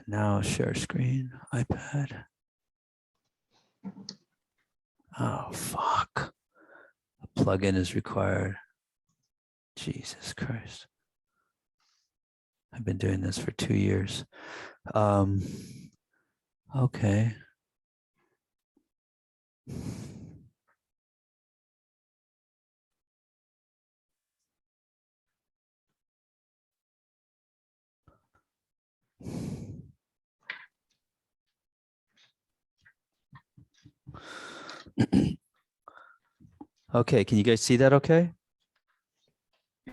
now share screen, iPad. Oh, fuck. A plugin is required. Jesus Christ. I've been doing this for 2 years. Okay. Okay, can you guys see that okay?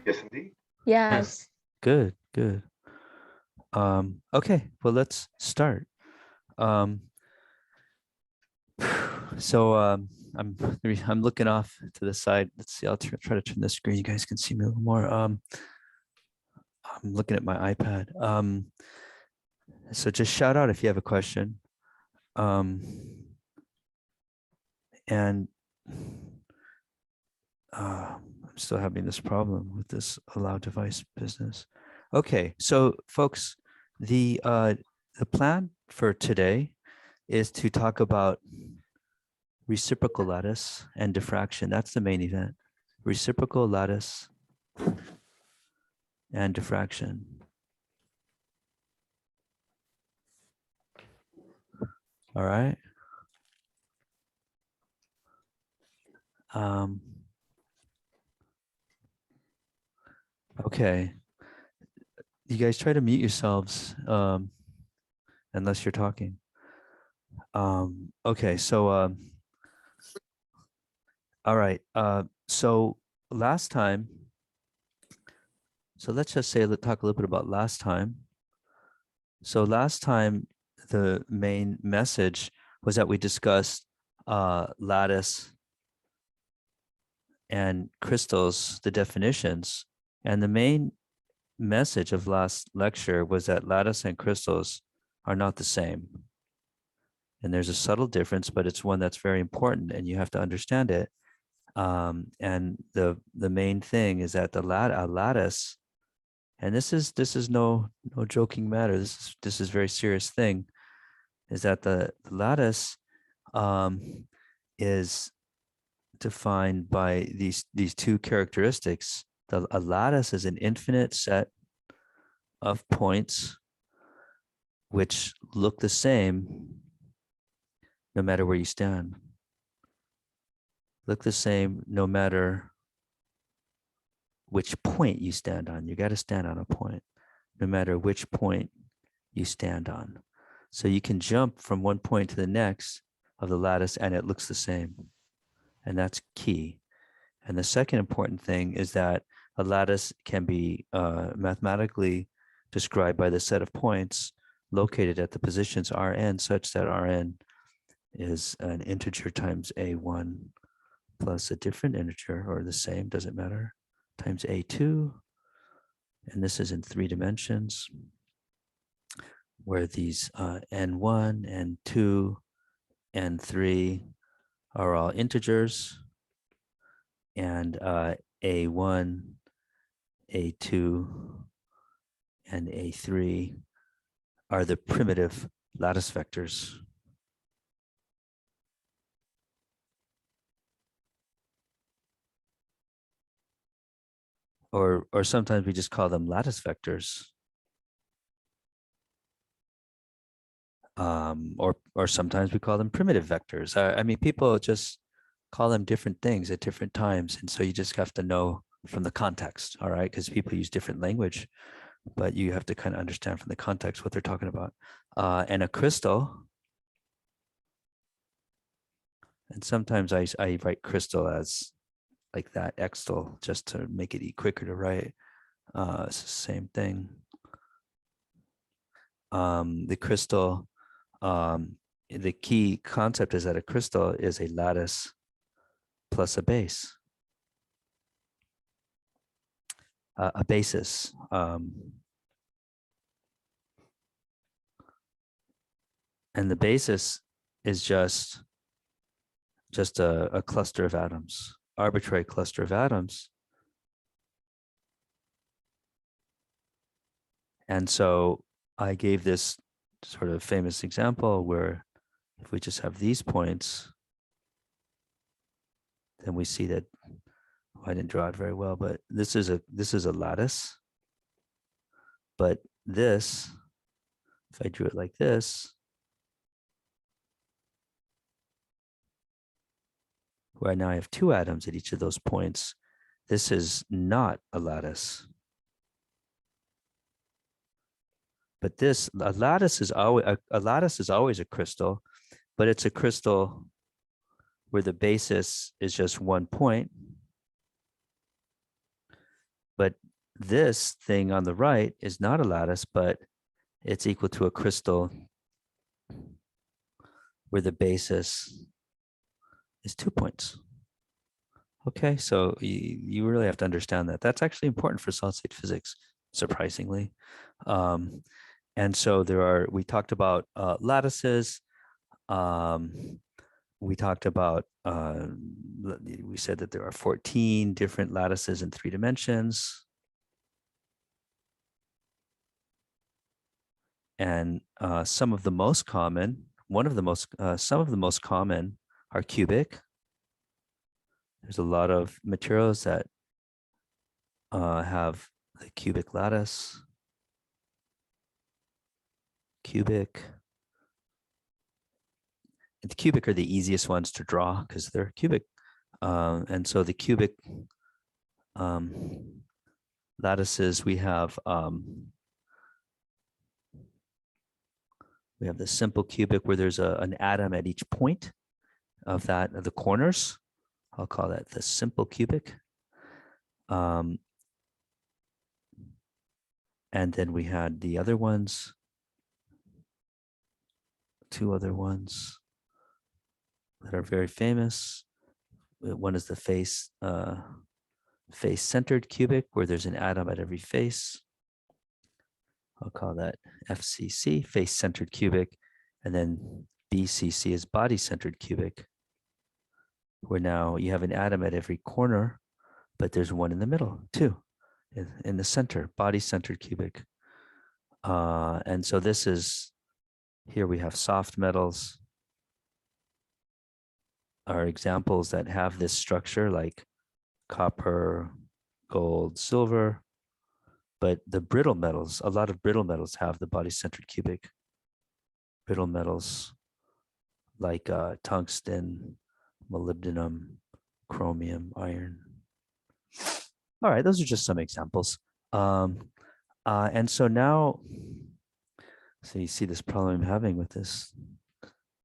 Yes, indeed. Yes. Good, good. Okay, well, let's start. I'm looking off to the side. Let's see, I'll try to turn the screen. You guys can see me a little more. I'm looking at my iPad. So just shout out if you have a question. And I'm still having this problem with this allow device business. Okay, so folks, the plan for today is to talk about reciprocal lattice and diffraction. That's the main event. Reciprocal lattice and diffraction. All right. Okay. You guys try to mute yourselves unless you're talking. Okay, so all right. So last time, so let's just say, let's talk a little bit about last time. So last time, the main message was that we discussed lattice and crystals, the definitions. And the main message of last lecture was that lattice and crystals are not the same. And there's a subtle difference, but it's one that's very important and you have to understand it. And the main thing is that a lattice, and this is no joking matter. This is a very serious thing, is that the lattice is defined by these two characteristics. A lattice is an infinite set of points which look the same no matter where you stand. Look the same no matter which point you stand on. You got to stand on a point, no matter which point you stand on. So you can jump from one point to the next of the lattice and it looks the same. And that's key. And the second important thing is that a lattice can be mathematically described by the set of points located at the positions Rn, such that Rn is an integer times A1 plus a different integer, or the same, doesn't matter, times A2. And this is in 3 dimensions, where these N1, N2, N3 are all integers, and A1, A2, and A3 are the primitive lattice vectors. Or sometimes we just call them lattice vectors. Or sometimes we call them primitive vectors. I mean, people just call them different things at different times. And so you just have to know from the context, all right? Because people use different language, but you have to kind of understand from the context what they're talking about. And a crystal, and sometimes I write crystal as like that extal just to make it quicker to write. It's the same thing. The crystal, the key concept is that a crystal is a lattice plus a base, a basis. And the basis is just a cluster of atoms, arbitrary cluster of atoms. And so I gave this sort of famous example where if we just have these points, then we see that, I didn't draw it very well, but this is a lattice. But this, if I drew it like this, where now I have two atoms at each of those points, this is not a lattice. But a lattice is always a crystal, but it's a crystal where the basis is just one point. But this thing on the right is not a lattice, but it's equal to a crystal where the basis is 2 points. Okay, so you really have to understand that. That's actually important for solid state physics, surprisingly. And so we talked about lattices. We talked about, we said that there are 14 different lattices in 3 dimensions. And some of the most common are cubic. There's a lot of materials that have the cubic lattice. Cubic. And the cubic are the easiest ones to draw because they're cubic. And so the cubic lattices, we have the simple cubic where there's an atom at each point of the corners. I'll call that the simple cubic. And then we had the other ones, 2 other ones that are very famous. One is the face-centered cubic, where there's an atom at every face. I'll call that FCC, face-centered cubic. And then BCC is body-centered cubic, where now you have an atom at every corner, but there's one in the middle too, in the center, body-centered cubic. And so this is, here we have soft metals are examples that have this structure like copper, gold, silver, but the brittle metals, a lot of brittle metals have the body-centered cubic. Brittle metals like tungsten, molybdenum, chromium, iron. All right, those are just some examples. And so now, so you see this problem I'm having with this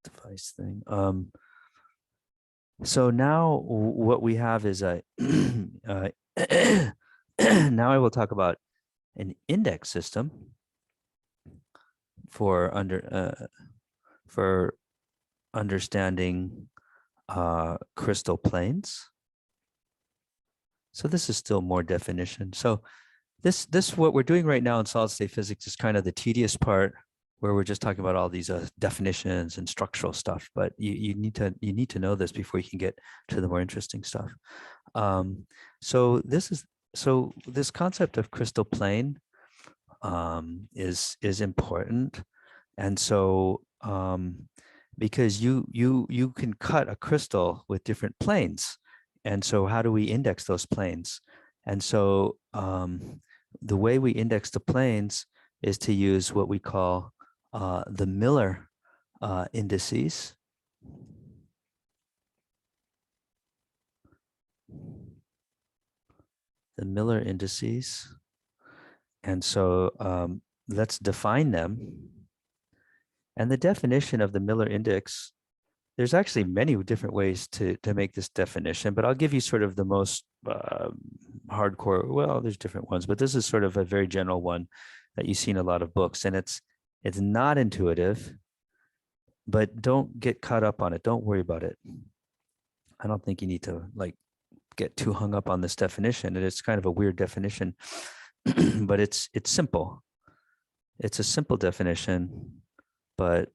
device thing. So now what we have is a, now I will talk about an index system for understanding crystal planes. So this is still more definition. So this what we're doing right now in solid state physics is kind of the tedious part, where we're just talking about all these definitions and structural stuff. But you need to know this before you can get to the more interesting stuff. So this concept of crystal plane is important, and so because you can cut a crystal with different planes, and so how do we index those planes? And so the way we index the planes is to use what we call the Miller indices. The Miller indices. And so let's define them. And the definition of the Miller index, there's actually many different ways to make this definition, but I'll give you sort of the most hardcore, well, there's different ones, but this is sort of a very general one that you see in a lot of books, and it's not intuitive, but don't get caught up on it. Don't worry about it. I don't think you need to like get too hung up on this definition. And it's kind of a weird definition, but it's simple. It's a simple definition, but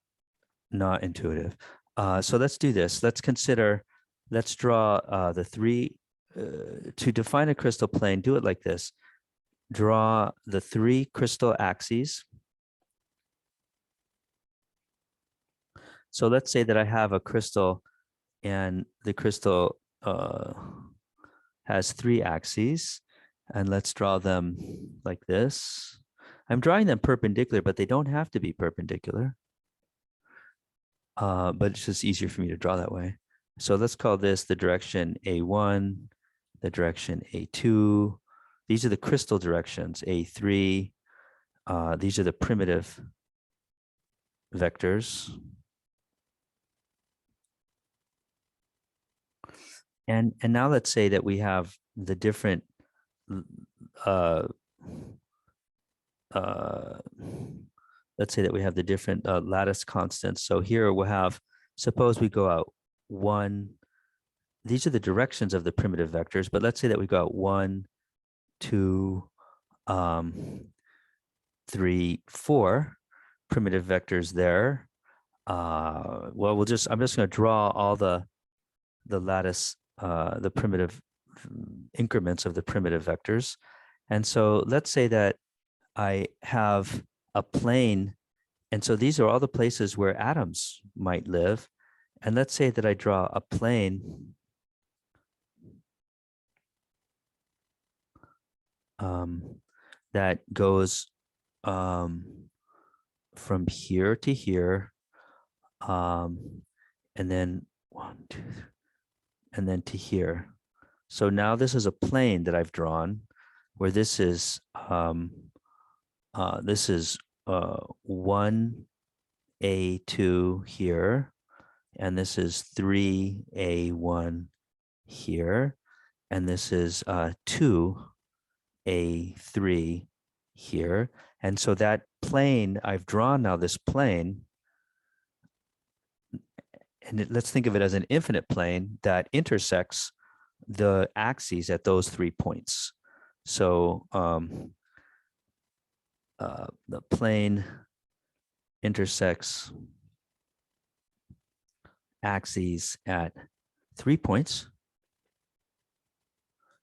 not intuitive. So let's do this. Let's draw the 3, to define a crystal plane, do it like this. Draw the 3 crystal axes. So let's say that I have a crystal and the crystal has 3 axes, and let's draw them like this. I'm drawing them perpendicular, but they don't have to be perpendicular. But it's just easier for me to draw that way. So let's call this the direction A1, the direction A2. These are the crystal directions, A3. These are the primitive vectors. And now let's say that we have the different let's say that we have the different lattice constants. So here we'll have, suppose we go out 1. These are the directions of the primitive vectors, but let's say that we go out 1, 2, 3, 4 primitive vectors there. Well, I'm just going to draw all the lattice, the primitive increments of the primitive vectors. And so let's say that I have a plane. And so these are all the places where atoms might live. And let's say that I draw a plane that goes from here to here, and then 1, 2, 3, and then to here. So now this is a plane that I've drawn, where this is 1A2 here, and this is 3A1 here, and this is 2A3 here. And so that plane, I've drawn now this plane, and let's think of it as an infinite plane that intersects the axes at those 3 points. So the plane intersects axes at 3 points.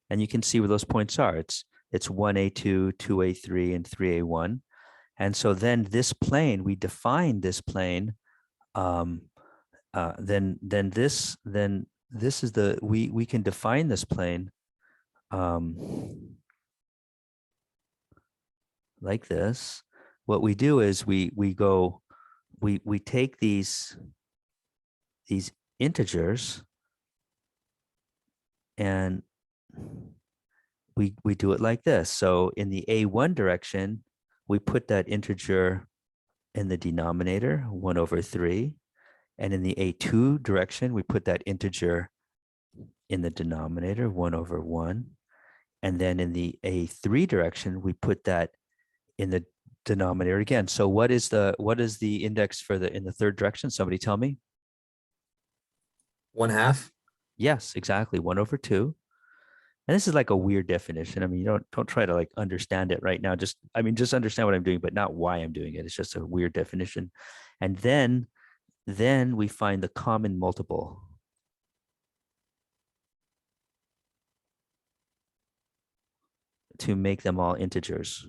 And you can see where those points are. It's 1A2, 2A3, and 3A1. And so then this plane, we define this plane. Then this is the, we can define this plane like this. What we do is we take these integers and we do it like this. So in the A1 direction, we put that integer in the denominator, 1/3. And in the A2 direction, we put that integer in the denominator, 1/1. And then in the A3 direction, we put that in the denominator again. So what is the index for in the third direction? Somebody tell me. 1/2. Yes, exactly, 1/2. And this is like a weird definition. I mean, you don't try to like understand it right now. Just understand what I'm doing, but not why I'm doing it. It's just a weird definition. And then we find the common multiple. To make them all integers.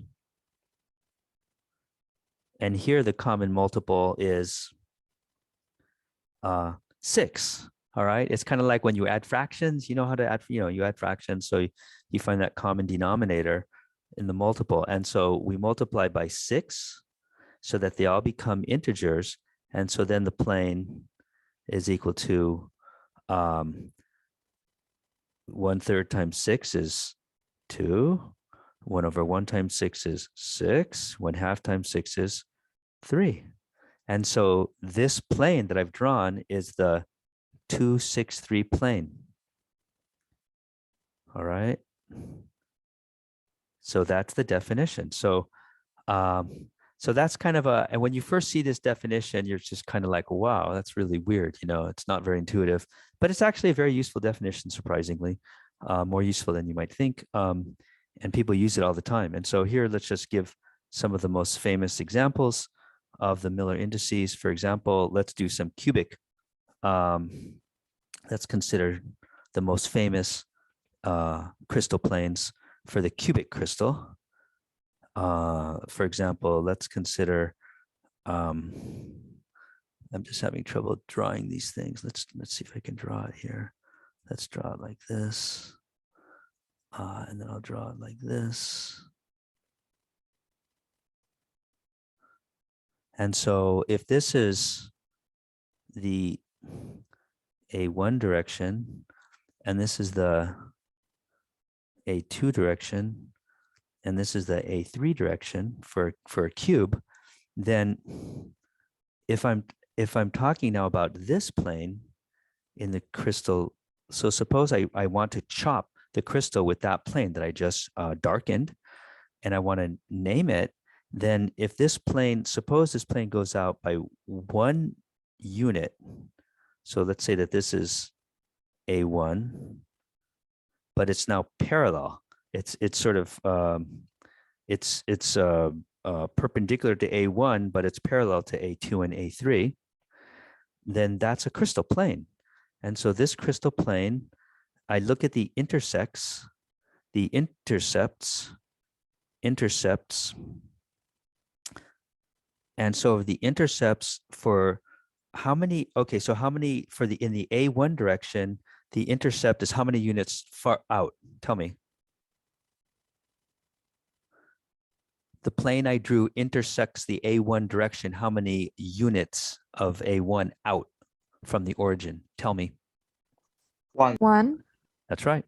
And here the common multiple is 6. All right. It's kind of like when you add fractions, you know how to add, you add fractions. So you find that common denominator in the multiple. And so we multiply by 6 so that they all become integers. And so then the plane is equal to 1/3 times 6 is 2. 1/1 times 6 is 6. 1/2 times 6 is 3. And so this plane that I've drawn is the 2, 6, 3 plane. All right. So that's the definition. So that's kind of and when you first see this definition, you're just kind of like, wow, that's really weird. It's not very intuitive, but it's actually a very useful definition, surprisingly, more useful than you might think. And people use it all the time. And so here, let's just give some of the most famous examples of the Miller indices. For example, let's do some cubic. Let's consider the most famous crystal planes for the cubic crystal. For example, let's consider I'm just having trouble drawing these things. Let's see if I can draw it here. Let's draw it like this. And then I'll draw it like this. And so if this is the A1 direction, and this is the A2 direction, and this is the A3 direction for a cube, then if I'm talking now about this plane in the crystal, so suppose I want to chop the crystal with that plane that I just darkened, and I want to name it, then if this plane, suppose this plane goes out by 1 unit. So let's say that this is A1, but it's now parallel. It's sort of it's perpendicular to A1, but it's parallel to A2 and A3. Then that's a crystal plane. And so this crystal plane, I look at the intercepts, and so the intercepts for how many, okay, so how many for in the A1 direction, the intercept is how many units far out? Tell me. The plane I drew intersects the A1 direction. How many units of A1 out from the origin? Tell me. 1. 1. That's right.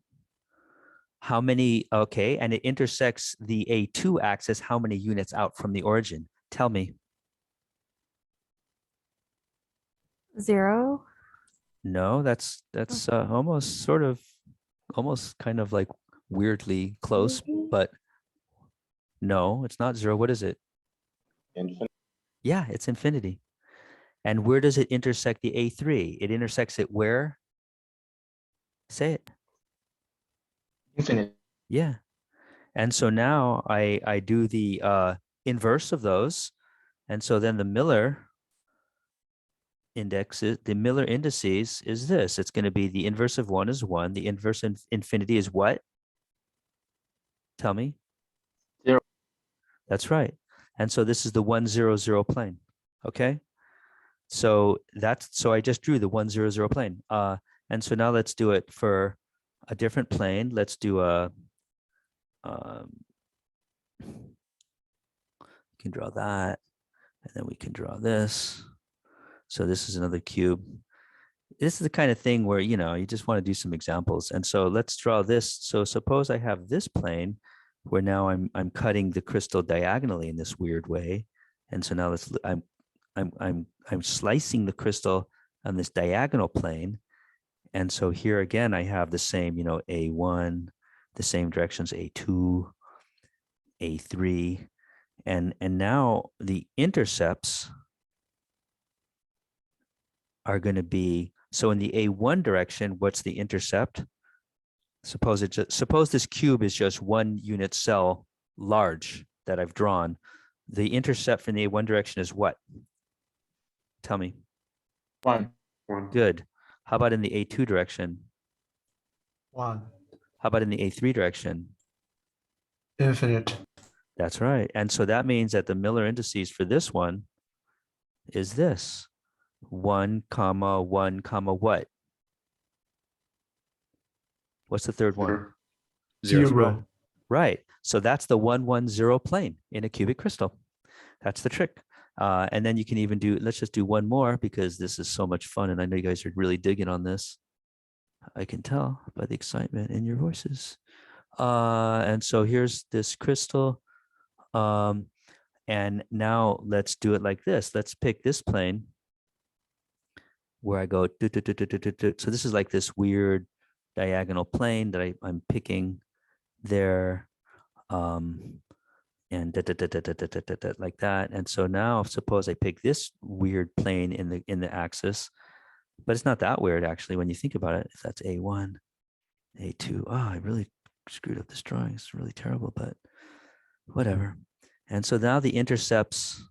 How many, okay, and it intersects the A2 axis. How many units out from the origin? Tell me. 0. No, that's almost kind of like weirdly close, Maybe? but no, it's not 0. What is it? Infinite. Yeah, it's infinity. And where does it intersect the A3? It intersects it where? Say it. Infinite. Yeah. And so now I do the inverse of those. And so then the Miller indices is this. It's going to be the inverse of 1 is 1. The inverse of infinity is what? Tell me. 0. That's right. And so this is the 1, 0, 0 plane. Okay. So I just drew the 1, 0, 0 plane. And so now let's do it for a different plane. Let's do you can draw that, and then we can draw this. So this is another cube. This is the kind of thing where, you just want to do some examples. And so let's draw this. So suppose I have this plane where now I'm cutting the crystal diagonally in this weird way. And so now I'm slicing the crystal on this diagonal plane. And so here again, I have the same, A1, the same directions, A2, A3, and now the intercepts are going to be, so in the A1 direction, what's the intercept? Suppose this cube is just 1 unit cell large that I've drawn. The intercept from the A1 direction is what? Tell me. 1. Good. How about in the A2 direction? 1. How about in the A3 direction? Infinite. That's right. And so that means that the Miller indices for this one is this. 1, 1, what? What's the third one? 0. Right. So that's the 1, 1, 0 plane in a cubic crystal. That's the trick. And then you can even let's just do one more because this is so much fun. And I know you guys are really digging on this. I can tell by the excitement in your voices. And so here's this crystal. And now let's do it like this. Let's pick this plane where I go. So this is like this weird diagonal plane that I'm picking there. And like that. And so now suppose I pick this weird plane in the axis, but it's not that weird actually when you think about it. If that's A1, A2. Oh, I really screwed up this drawing. It's really terrible, but whatever. And so now the intercepts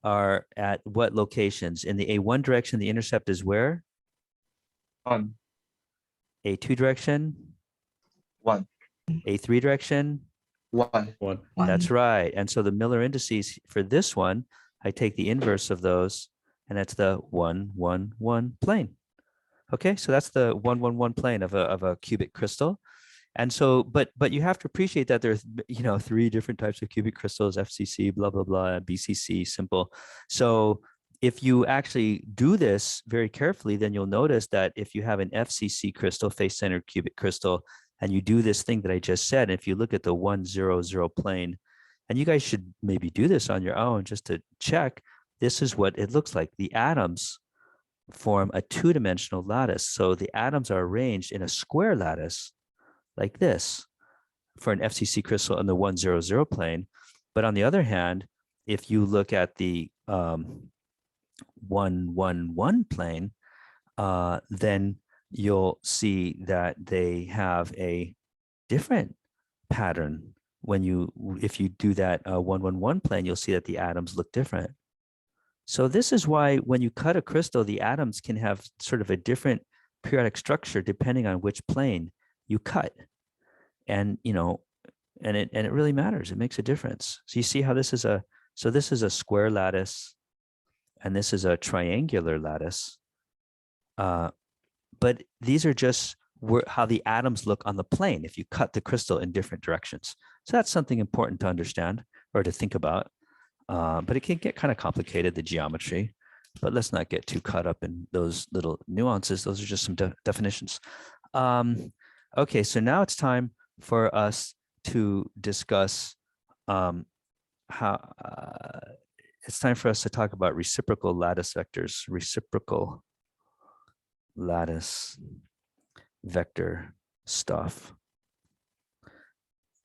are at what locations? In the A1 direction, the intercept is where? 1. A2 direction? 1. A3 direction? 1. That's right. And so the Miller indices for this one, I take the inverse of those and that's the 1, 1, 1 plane. Okay, so that's the 1, 1, 1 plane of a cubic crystal. And so, but you have to appreciate that there's, you know, 3 different types of cubic crystals: FCC, blah, blah, blah, BCC, simple. So if you actually do this very carefully, then you'll notice that if you have an FCC crystal, face-centered cubic crystal, and you do this thing that I just said, if you look at the 1, 0, 0 plane, and you guys should maybe do this on your own just to check, this is what it looks like. The atoms form a 2-dimensional lattice. So the atoms are arranged in a square lattice like this for an FCC crystal on the 1, 0, 0 plane. But on the other hand, if you look at the 1, 1, 1 plane, then you'll see that they have a different pattern. If you do that 1, 1, 1 plane, you'll see that the atoms look different. So this is why when you cut a crystal, the atoms can have sort of a different periodic structure depending on which plane you cut. And, you know, and it really matters. It makes a difference. So you see how this is this is a square lattice, and this is a triangular lattice. But these are just how the atoms look on the plane if you cut the crystal in different directions. So that's something important to understand or to think about. But it can get kind of complicated, the geometry, but let's not get too caught up in those little nuances. Those are just some definitions. Okay, so now it's time for us to discuss it's time for us to talk about reciprocal lattice vectors, reciprocal lattice vector stuff.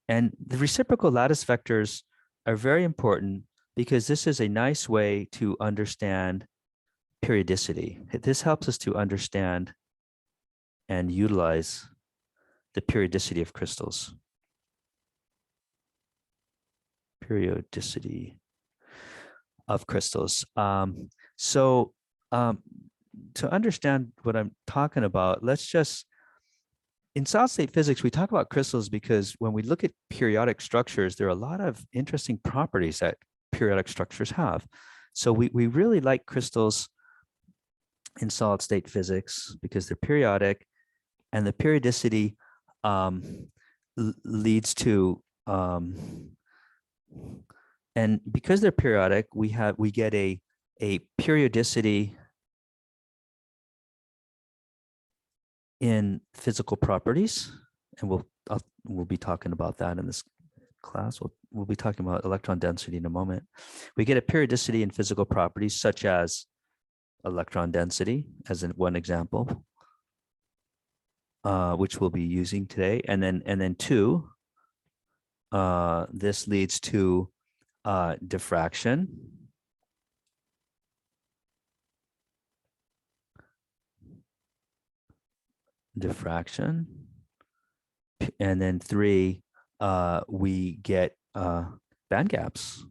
And the reciprocal lattice vectors are very important because this is a nice way to understand periodicity. This helps us to understand and utilize the periodicity of crystals. Periodicity of crystals. To understand what I'm talking about, let's just, in solid state physics, we talk about crystals because when we look at periodic structures, there are a lot of interesting properties that periodic structures have. So we really like crystals in solid state physics because they're periodic, and the periodicity leads to, and because they're periodic, we get a periodicity in physical properties, and we'll be talking about that in this class. We'll be talking about electron density in a moment. We get a periodicity in physical properties such as electron density, as in one example, which we'll be using today, and then 2. This leads to diffraction. And then 3, we get band gaps.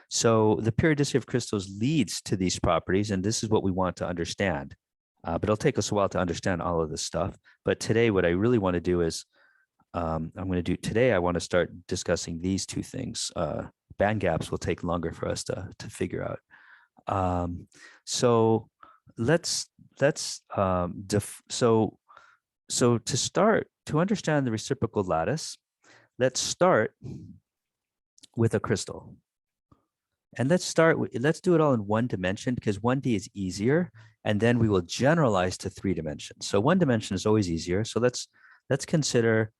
So the periodicity of crystals leads to these properties, and this is what we want to understand. But it'll take us a while to understand all of this stuff. But today, what I really want to do is, I want to start discussing these 2 things. Band gaps will take longer for us to figure out. So to start to understand the reciprocal lattice, let's start with a crystal. And let's do it all in 1 dimension because 1D is easier, and then we will generalize to 3 dimensions. So 1 dimension is always easier. So let's consider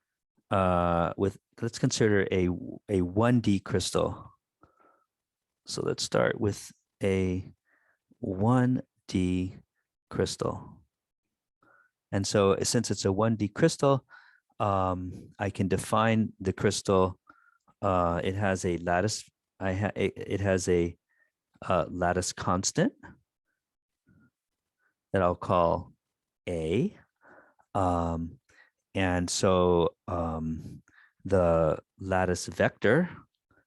a 1D crystal. So let's start with a 1D crystal. And so since it's a 1D crystal, I can define the crystal. It has a lattice. It has a lattice constant that I'll call A. And so the lattice vector,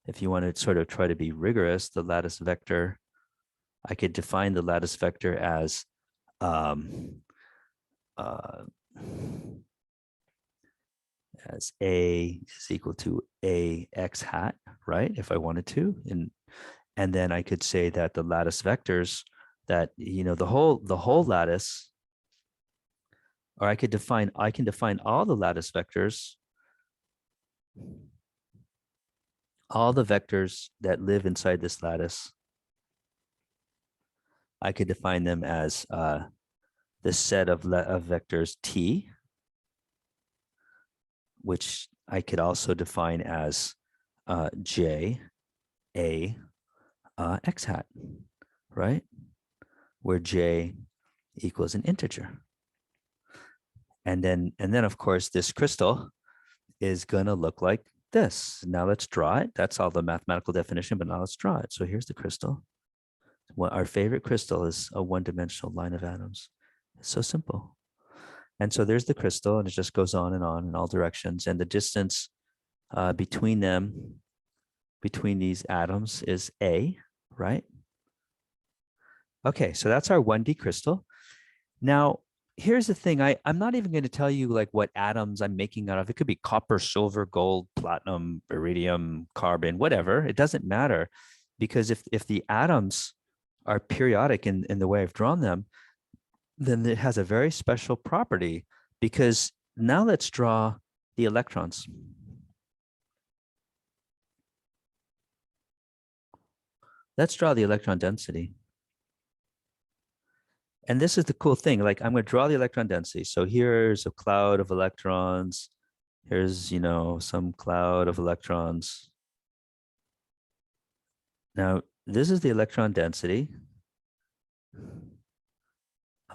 if you want to sort of try to be rigorous, the lattice vector, I could define the lattice vector as as A is equal to A x hat, right? If I wanted to, and then I could say that the lattice vectors that, the whole lattice, or I can define all the lattice vectors, all the vectors that live inside this lattice. I could define them as the set of vectors T, which I could also define as J, A, x hat, right? Where J equals an integer. And then of course, this crystal is gonna look like this. Now let's draw it. That's all the mathematical definition, but now let's draw it. So here's the crystal. Well, our favorite crystal is a one-dimensional line of atoms. It's so simple. And so there's the crystal, and it just goes on in all directions. And the distance between them, between these atoms, is A, right? Okay, so that's our 1D crystal. Now, here's the thing. I'm not even going to tell you like what atoms I'm making out of. It could be copper, silver, gold, platinum, iridium, carbon, whatever. It doesn't matter, because if the atoms are periodic in the way I've drawn them, then it has a very special property, because now let's draw the electrons. Let's draw the electron density. And this is the cool thing. Like, I'm going to draw the electron density. So here's a cloud of electrons. Here's, some cloud of electrons. Now, this is the electron density.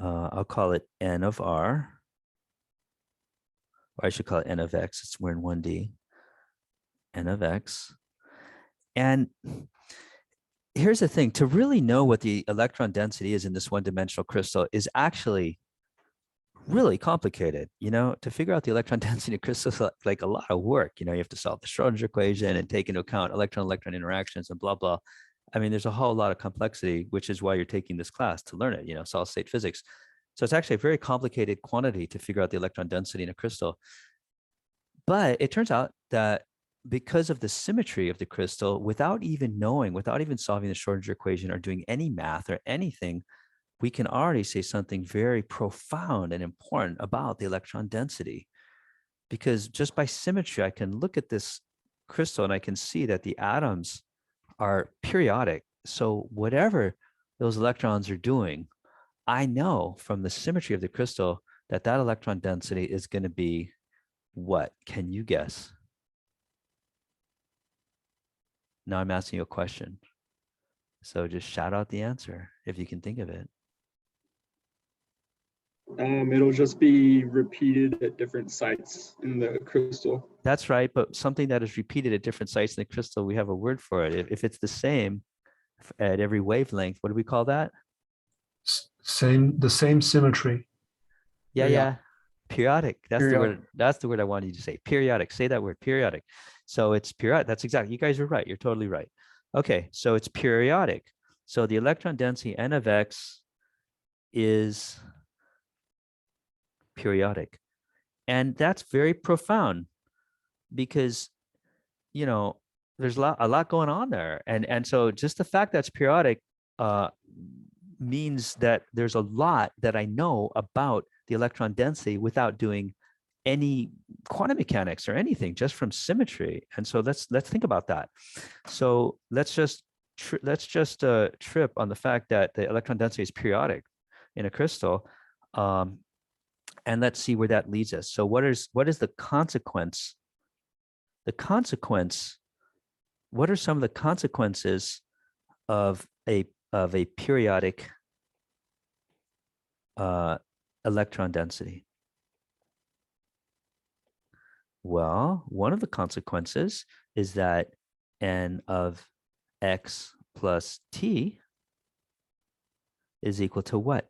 I'll call it N of R. Or I should call it N of X. We're in 1D. N of X. And here's the thing. To really know what the electron density is in this one-dimensional crystal is actually really complicated. To figure out the electron density of crystals is like a lot of work. You have to solve the Schrodinger equation and take into account electron-electron interactions and blah, blah. I mean, there's a whole lot of complexity, which is why you're taking this class, to learn it, solid state physics. So it's actually a very complicated quantity to figure out the electron density in a crystal. But it turns out that because of the symmetry of the crystal, without even solving the Schrodinger equation or doing any math or anything, we can already say something very profound and important about the electron density. Because just by symmetry, I can look at this crystal and I can see that the atoms are periodic. So whatever those electrons are doing, I know from the symmetry of the crystal that electron density is going to be what? Can you guess? Now I'm asking you a question. So just shout out the answer if you can think of it. It'll just be repeated at different sites in the crystal. That's right, but something that is repeated at different sites in the crystal, we have a word for it. If it's the same at every wavelength, what do we call that? The same symmetry. Yeah. Periodic. That's Periodic. the word. That's the word I wanted you to say. Periodic. Say that word. Periodic. So it's periodic. That's exactly. You guys are right. You're totally right. Okay. So it's periodic. So the electron density N of X is periodic, and that's very profound because there's a lot going on there, and so just the fact that it's periodic means that there's a lot that I know about the electron density without doing any quantum mechanics or anything, just from symmetry. And so let's think about that. So let's just trip on the fact that the electron density is periodic in a crystal, and let's see where that leads us. So what is the consequence? What are some of the consequences of a periodic electron density? Well, one of the consequences is that N of X plus T is equal to what?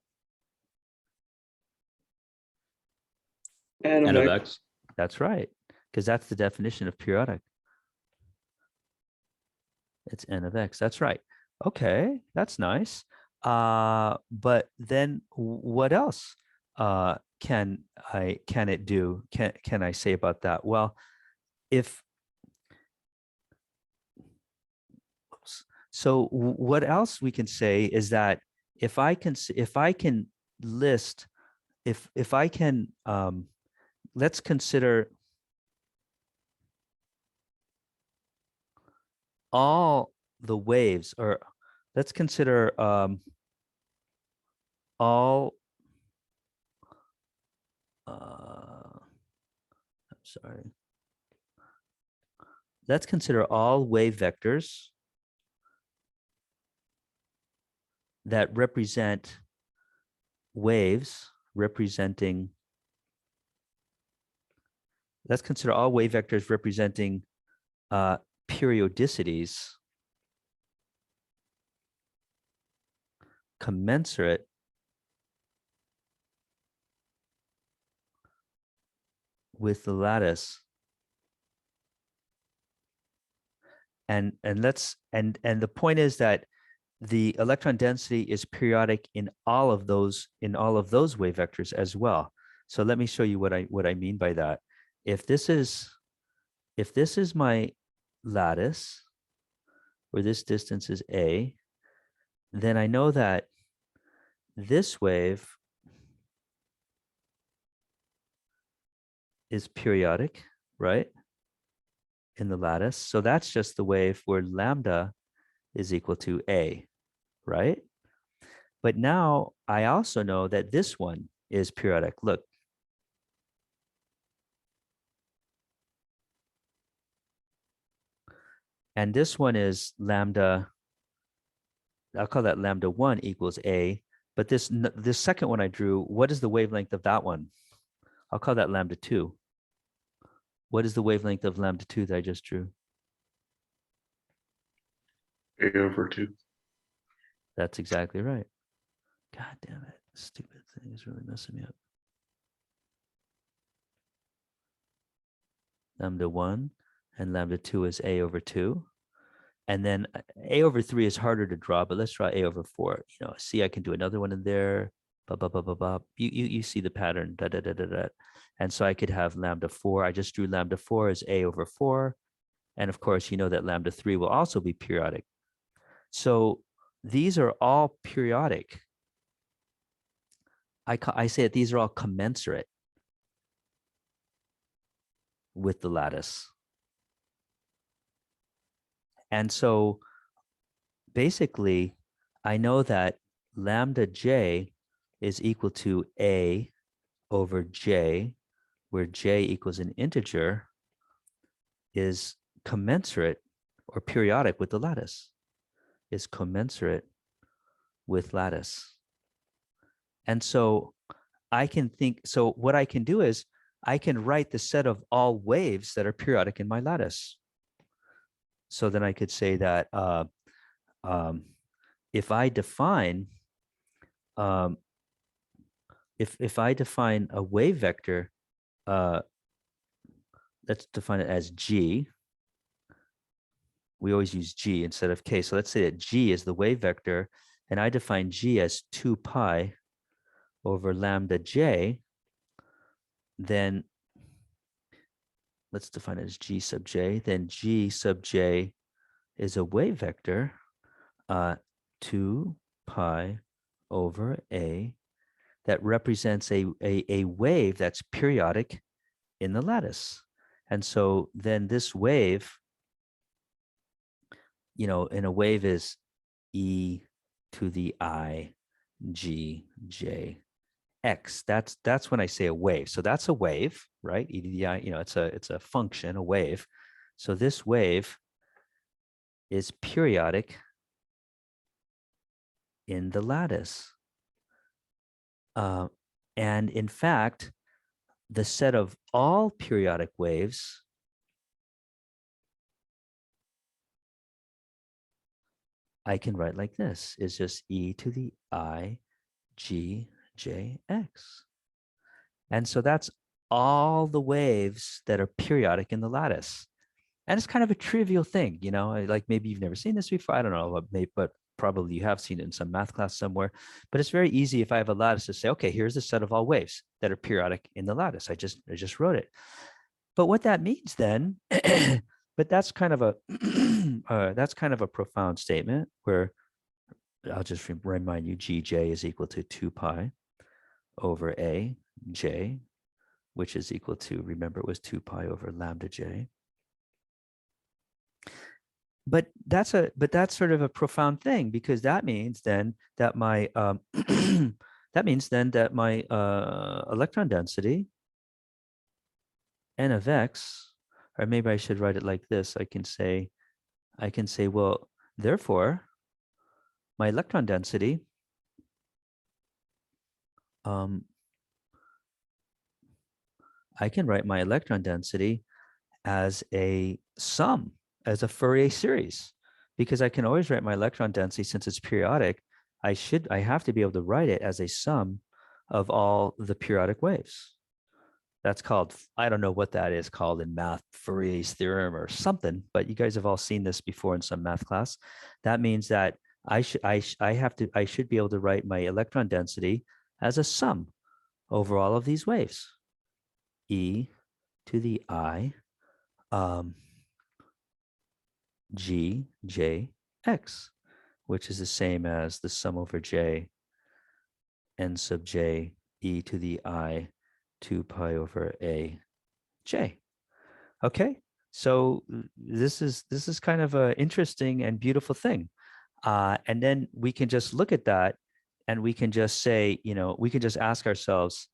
N of X. That's right, because that's the definition of periodic. It's N of X. That's right. Okay, that's nice. But then what else can it do? Can I say about that? Well, what else we can say is that if I can list, if I can, let's consider all the waves, or let's consider all, I'm sorry. Let's consider all wave vectors that represent waves representing, let's consider all wave vectors representing periodicities commensurate with the lattice. And the point is that the electron density is periodic in all of those wave vectors as well. So let me show you what I mean by that. If this is my lattice, where this distance is a, then I know that this wave is periodic, right, in the lattice. So that's just the wave where lambda is equal to a, right? But now I also know that this one is periodic. Look. And this one is lambda, I'll call that lambda 1 equals a. But this second one I drew, what is the wavelength of that one? I'll call that lambda 2. What is the wavelength of lambda 2 that I just drew? A/2. That's exactly right. God damn it. This stupid thing is really messing me up. Lambda 1 and lambda 2 is a/2. And then a/3 is harder to draw, but let's draw a/4. You know, see, I can do another one in there. You see the pattern. And so I could have lambda 4. I just drew lambda 4 as a/4. And of course, you know that lambda 3 will also be periodic. So these are all periodic. I say that these are all commensurate with the lattice. And so basically, I know that lambda j is equal to a/j, where j equals an integer, is commensurate or periodic with the lattice, is commensurate with lattice. And so I can think, so what I can do is I can write the set of all waves that are periodic in my lattice. So then I could say that if I define if I define a wave vector, let's define it as G. We always use G instead of K. So let's say that G is the wave vector, and I define G as 2 pi over lambda j. Then let's define it as G sub j. Then G sub j is a wave vector, 2 pi over a, that represents a wave that's periodic in the lattice. And so then this wave, you know, in a wave is e to the I g j x. That's when I say a wave. So that's a wave, right? E to the I, you know, it's a function, a wave. So this wave is periodic in the lattice. And in fact, the set of all periodic waves I can write like this, is just e to the I g j x. And so that's all the waves that are periodic in the lattice. And it's kind of a trivial thing, you know, like maybe you've never seen this before. I don't know, but probably you have seen it in some math class somewhere, but it's very easy if I have a lattice to say, okay, here's the set of all waves that are periodic in the lattice. I just wrote it. But what that means then, but that's kind of a that's kind of a profound statement where I'll just remind you, Gj is equal to 2 pi over a j, which is equal to, remember, it was 2 pi over lambda j. But that's sort of a profound thing, because that means then that my electron density n of x, or maybe I should write it like this. I can say, well, therefore, my electron density I can write my electron density as a sum, as a Fourier series, because I can always write my electron density, since it's periodic. I have to be able to write it as a sum of all the periodic waves. That's called, I don't know what that is called in math, Fourier's theorem or something, but you guys have all seen this before in some math class. That means that I should be able to write my electron density as a sum over all of these waves. E to the I G J X, which is the same as the sum over J n sub J e to the I 2 pi over a J. Okay, so this is kind of an interesting and beautiful thing. And then we can just look at that and we can just say, we can just ask ourselves,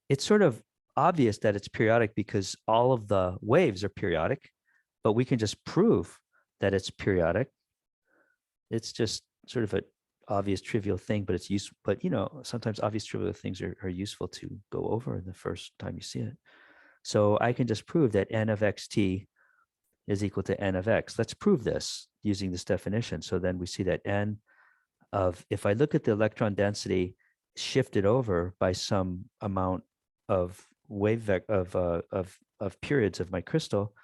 it's sort of obvious that it's periodic because all of the waves are periodic, but we can just prove that it's periodic. It's just sort of an obvious trivial thing, but it's useful. But sometimes obvious trivial things are useful to go over the first time you see it. So I can just prove that n of xt is equal to n of x. Let's prove this using this definition. So then we see that n of, if I look at the electron density shifted over by some amount of of periods of my crystal,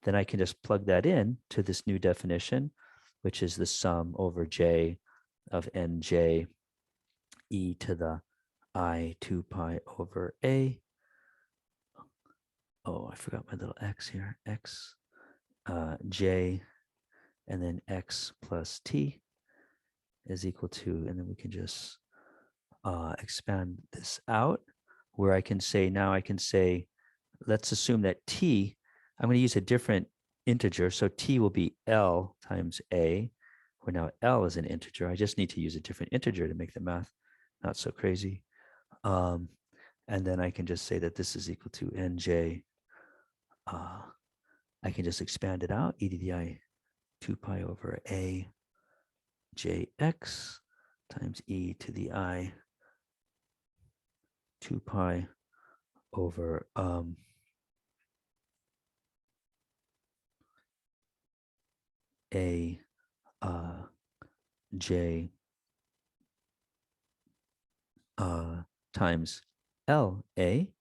then I can just plug that in to this new definition, which is the sum over j of nj e to the I 2 pi over a. Oh, I forgot my little x here. X j and then x plus t is equal to, and then we can just expand this out, where I can say, let's assume that t, I'm going to use a different integer. So t will be L times A, where now L is an integer. I just need to use a different integer to make the math not so crazy. And then I can just say that this is equal to nj. I can just expand it out, e to the I 2 pi over a jx times e to the I 2 pi over a j times L A.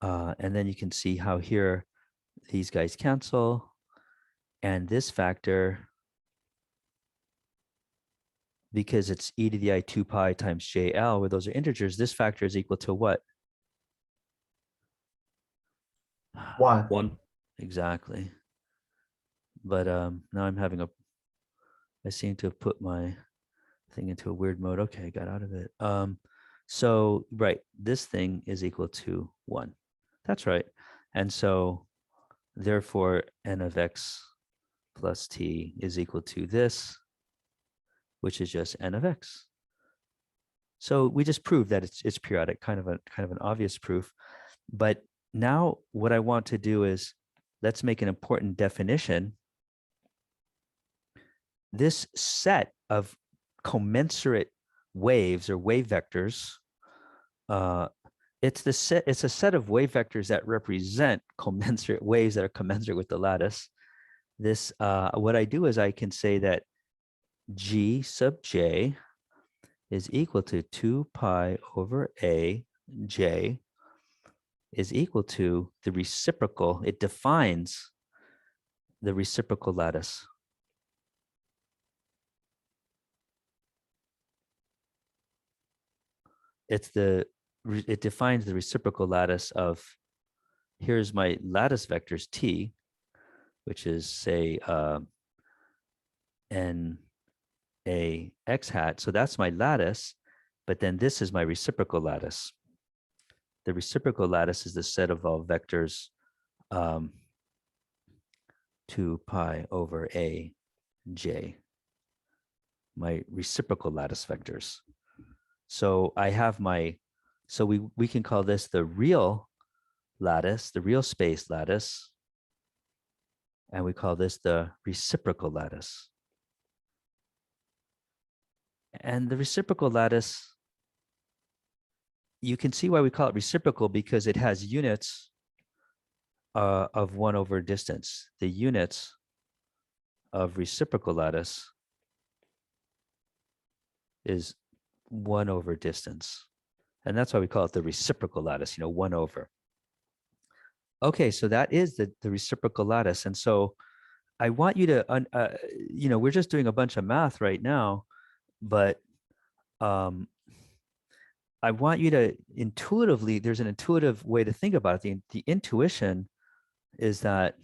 And then you can see how here these guys cancel. And this factor, because it's e to the I 2 pi times JL, where those are integers, this factor is equal to what? 1. 1. Exactly. But now I seem to have put my thing into a weird mode. Okay, I got out of it. So, right, this thing is equal to 1. That's right. And so, therefore, n of x plus t is equal to this, which is just n of x. So we just proved that it's periodic, kind of an obvious proof. But now what I want to do is, let's make an important definition. This set of commensurate waves or wave vectors, it's a set of wave vectors that represent commensurate waves that are commensurate with the lattice. This, what I do is I can say that G sub j is equal to 2 pi over a j is equal to the reciprocal. It defines the reciprocal lattice. it defines the reciprocal lattice of, here's my lattice vectors T, which is say N A X hat. So that's my lattice, but then this is my reciprocal lattice. The reciprocal lattice is the set of all vectors 2 pi over A J, my reciprocal lattice vectors. So I have so we can call this the real lattice, the real space lattice, and we call this the reciprocal lattice. And the reciprocal lattice, you can see why we call it reciprocal, because it has units of 1 over distance. The units of reciprocal lattice is 1 over distance. And that's why we call it the reciprocal lattice, 1 over. Okay, so that is the reciprocal lattice. And so I want you to, we're just doing a bunch of math right now, but I want you to intuitively, there's an intuitive way to think about it. The intuition is that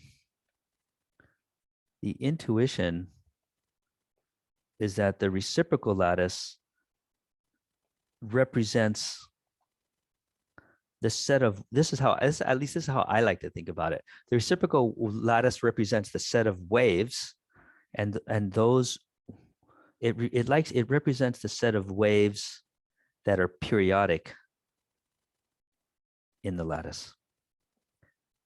the reciprocal lattice represents the set of, at least this is how I like to think about it. The reciprocal lattice represents the set of waves, and those, it represents the set of waves that are periodic in the lattice.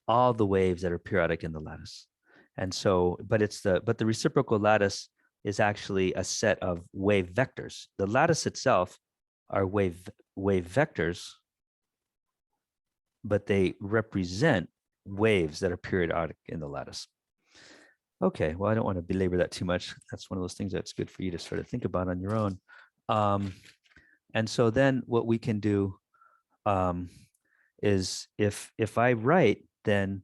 All the waves that are periodic in the lattice. And so, but the reciprocal lattice is actually a set of wave vectors. The lattice itself are wave vectors, but they represent waves that are periodic in the lattice. Okay, well, I don't want to belabor that too much. That's one of those things that's good for you to sort of think about on your own. And so then what we can do is if I write then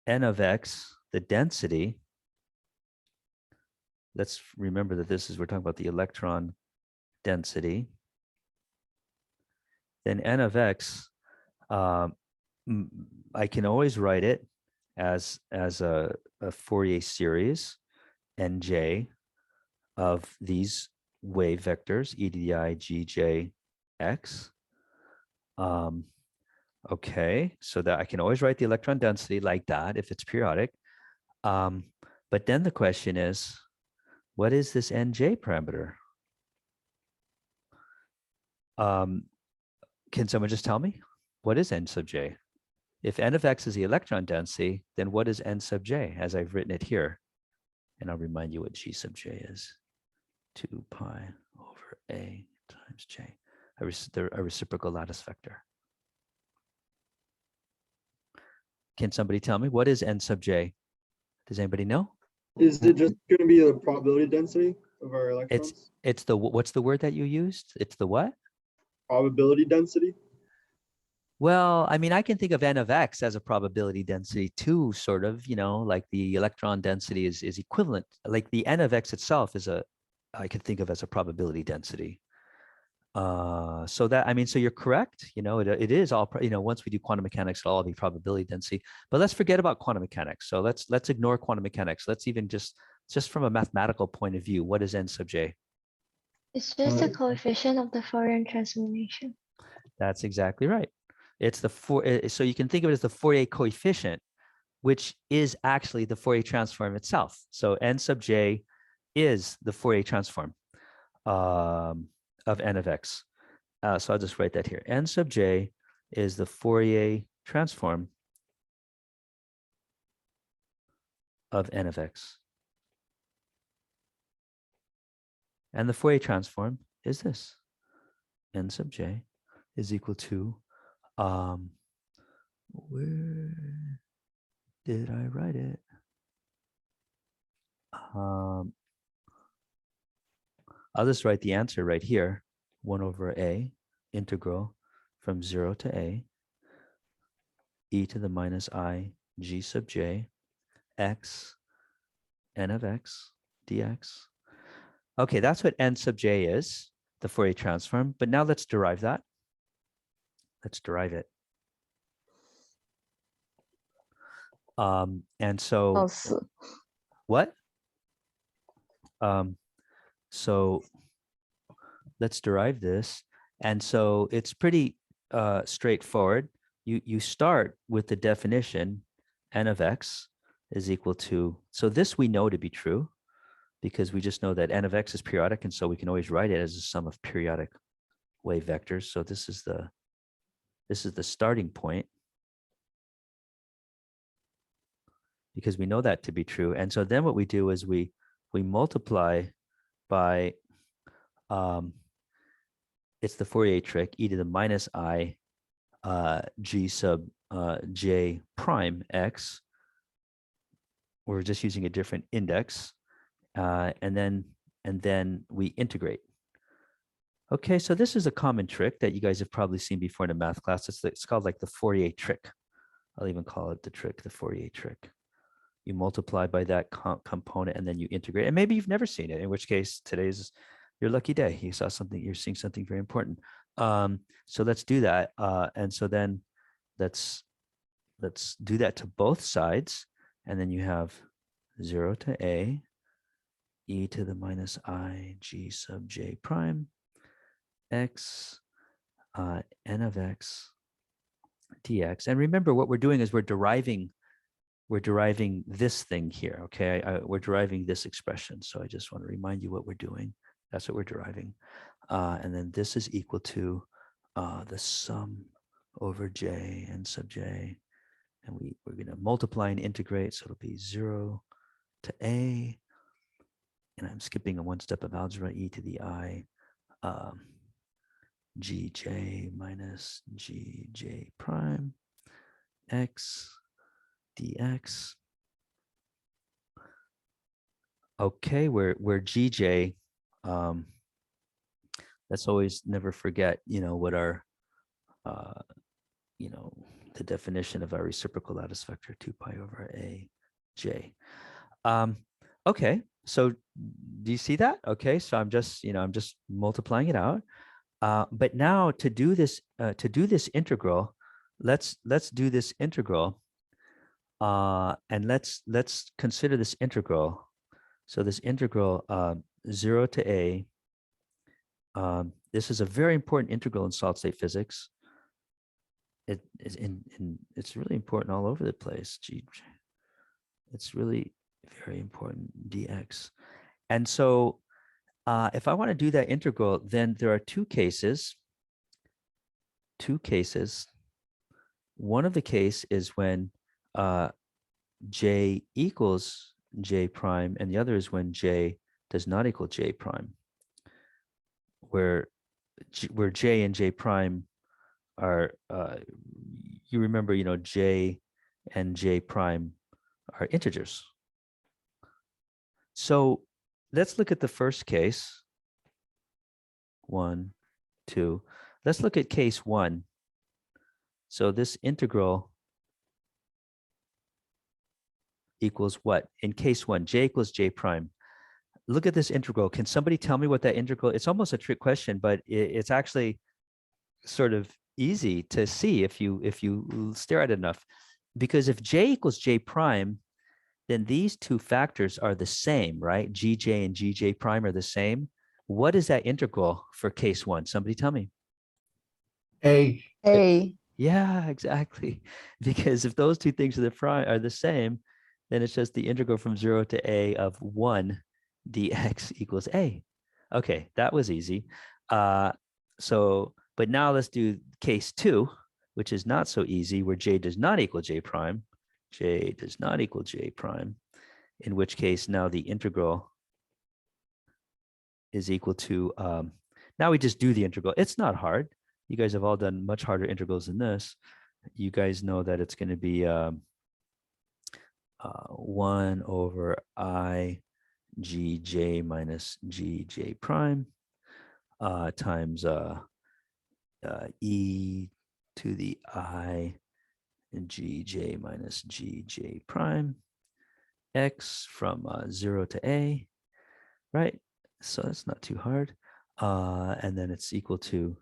n of x, the density, let's remember that we're talking about the electron density, then n of x, I can always write it as a Fourier series, nj, of these wave vectors, e to the I, g, j, x. Okay, so that I can always write the electron density like that if it's periodic. But then the question is, what is this nj parameter? Can someone just tell me? What is n sub j? If n of x is the electron density, then what is n sub j as I've written it here? And I'll remind you what g sub j is. 2 pi over a times j, a reciprocal lattice vector. Can somebody tell me what is n sub j? Does anybody know? Is it just going to be the probability density of our electrons? It's the, what's the word that you used? It's the what? Probability density? Well, I mean, I can think of n of x as a probability density too, sort of, like the electron density is equivalent. Like the n of x itself is I could think of as a probability density. So that, I mean, so you're correct, it is all, once we do quantum mechanics, it'll all be probability density, but let's forget about quantum mechanics. So let's ignore quantum mechanics. Let's even just from a mathematical point of view, what is n sub j? It's just the coefficient of the Fourier transformation. That's exactly right. It's so you can think of it as the Fourier coefficient, which is actually the Fourier transform itself. So n sub j is the Fourier transform of n of x. So I'll just write that here. N sub j is the Fourier transform of n of x. And the Fourier transform is this. N sub j is equal to, where did I write it? I'll just write the answer right here. 1 over a integral from 0 to a e to the minus I g sub j x n of x dx. Okay, that's what n sub j is, the Fourier transform. But now let's derive that. Let's derive it. And so 老四 what? So let's derive this. And so it's pretty straightforward. You start with the definition n of x is equal to, so this we know to be true because we just know that n of x is periodic, and so we can always write it as a sum of periodic wave vectors. So this is the starting point because we know that to be true. And so then what we do is we multiply by it's the Fourier trick, e to the minus I g sub j prime x. We're just using a different index, and then we integrate. Okay, so this is a common trick that you guys have probably seen before in a math class. It's called like the Fourier trick. I'll even call it the trick, the Fourier trick. You multiply by that component and then you integrate. And maybe you've never seen it, in which case today's your lucky day. You saw something, you're seeing something very important. So let's do that. And so then let's do that to both sides. And then you have 0 to a, e to the minus I g sub j prime, x, n of x dx. And remember what we're doing is we're deriving this thing here, okay? We're deriving this expression. So I just want to remind you what we're doing. That's what we're deriving. And then this is equal to the sum over j and sub j. And we're going to multiply and integrate. So it'll be 0 to a. And I'm skipping a one step of algebra, e to the I, gj minus gj prime, x dx. Okay, where gj, let's always never forget, what our, the definition of our reciprocal lattice vector 2 pi over a j. Okay, so do you see that? Okay, so I'm just multiplying it out. But now to do this integral, let's do this integral, and let's consider this integral. So this integral 0 to a. This is a very important integral in solid state physics. It is it's really important all over the place. It's really very important, dx. And so if I want to do that integral, then there are two cases. One of the case is when j equals j prime, and the other is when j does not equal j prime, where j and j prime are, you remember, j and j prime are integers. So let's look at the first case. 1, 2. Let's look at case 1. So this integral equals what? In case 1, j equals j prime. Look at this integral. Can somebody tell me what that integral? It's almost a trick question, but it's actually sort of easy to see if you stare at it enough. Because if j equals j prime, then these two factors are the same, right? gj and gj prime are the same. What is that integral for case 1? Somebody tell me. A. A Yeah, exactly. Because if those two things are the same, then it's just the integral from 0 to a of 1 dx equals a. Okay, that was easy. But now let's do case 2, which is not so easy, where j does not equal j prime. J does not equal j prime, in which case now the integral is equal to, now we just do the integral. It's not hard. You guys have all done much harder integrals than this. You guys know that it's going to be 1 over I gj minus gj prime times e to the I gj minus gj prime x from 0 to a, right? So that's not too hard. And then it's equal to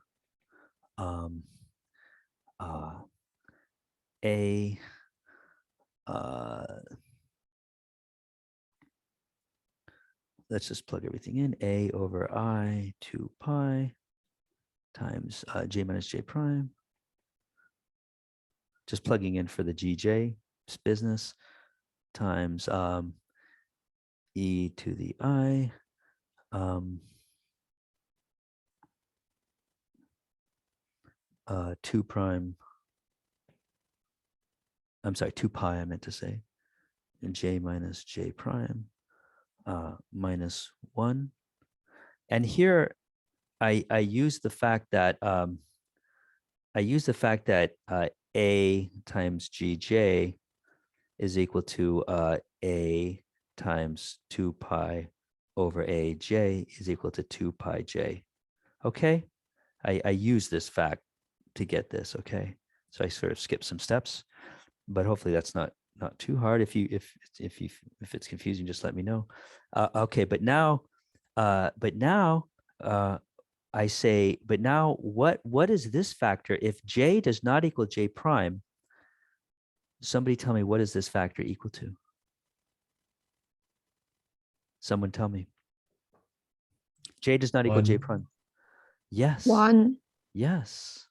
A let's just plug everything in. A over I 2 pi times j minus j prime. Just plugging in for the GJ business times e to the I 2 prime. I'm sorry, 2 pi I meant to say. And j minus j prime minus 1. And here I use the fact that a times gj is equal to a times 2 pi over aj is equal to 2 pi j. Okay, I use this fact to get this. Okay, so I sort of skip some steps, but hopefully that's not too hard. If it's confusing, just let me know. Okay, but now I say, but now what is this factor? If j does not equal j prime, somebody tell me, what is this factor equal to? Someone tell me. J does not equal j 1. prime. Yes. 1. Yes.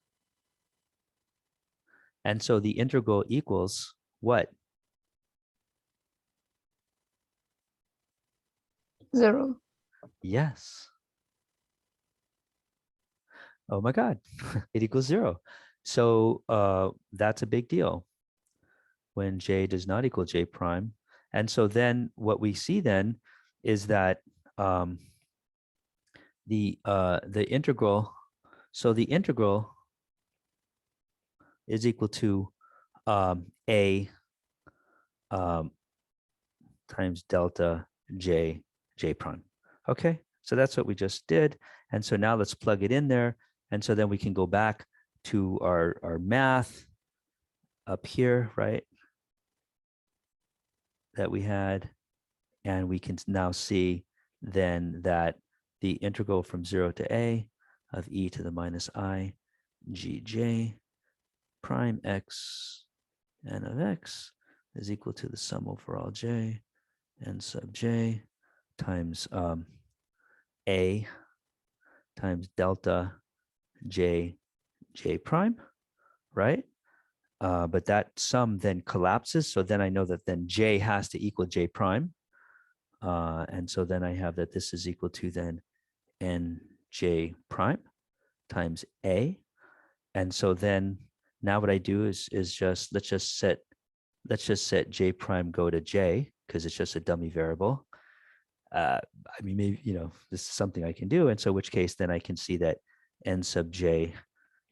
And so the integral equals what? 0. Yes. Oh my God, it equals 0. So that's a big deal when j does not equal j prime. And so then what we see then is that the integral, so the integral is equal to a times delta j prime. Okay, so that's what we just did. And so now let's plug it in there. And so then we can go back to our math up here, right? That we had. And we can now see then that the integral from 0 to a of e to the minus I gj prime x n of x is equal to the sum over all j n sub j times a times delta j prime, right? But that sum then collapses. So then I know that then j has to equal j prime. And so then I have that this is equal to then nj prime times a. And so then now what I do is just let's just set j prime go to j because it's just a dummy variable. I mean, maybe, this is something I can do. And so in which case then I can see that n sub j,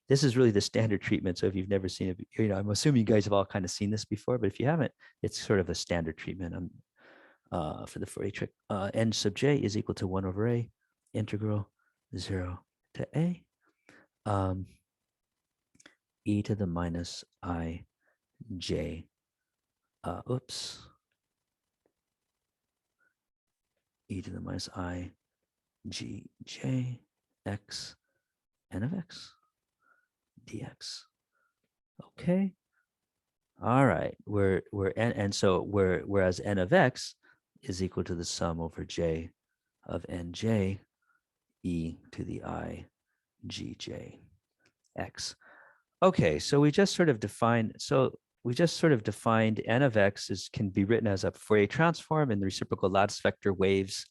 this is really the standard treatment. So if you've never seen it, I'm assuming you guys have all kind of seen this before, but if you haven't, it's sort of a standard treatment for the Fourier trick. N sub j is equal to 1 over a integral 0 to a e to the minus I j, e to the minus I g j x n of x dx. Okay. All right. We're whereas n of x is equal to the sum over j of nj e to the I gj x. Okay, so we just sort of defined n of x can be written as a Fourier transform in the reciprocal lattice vector waves,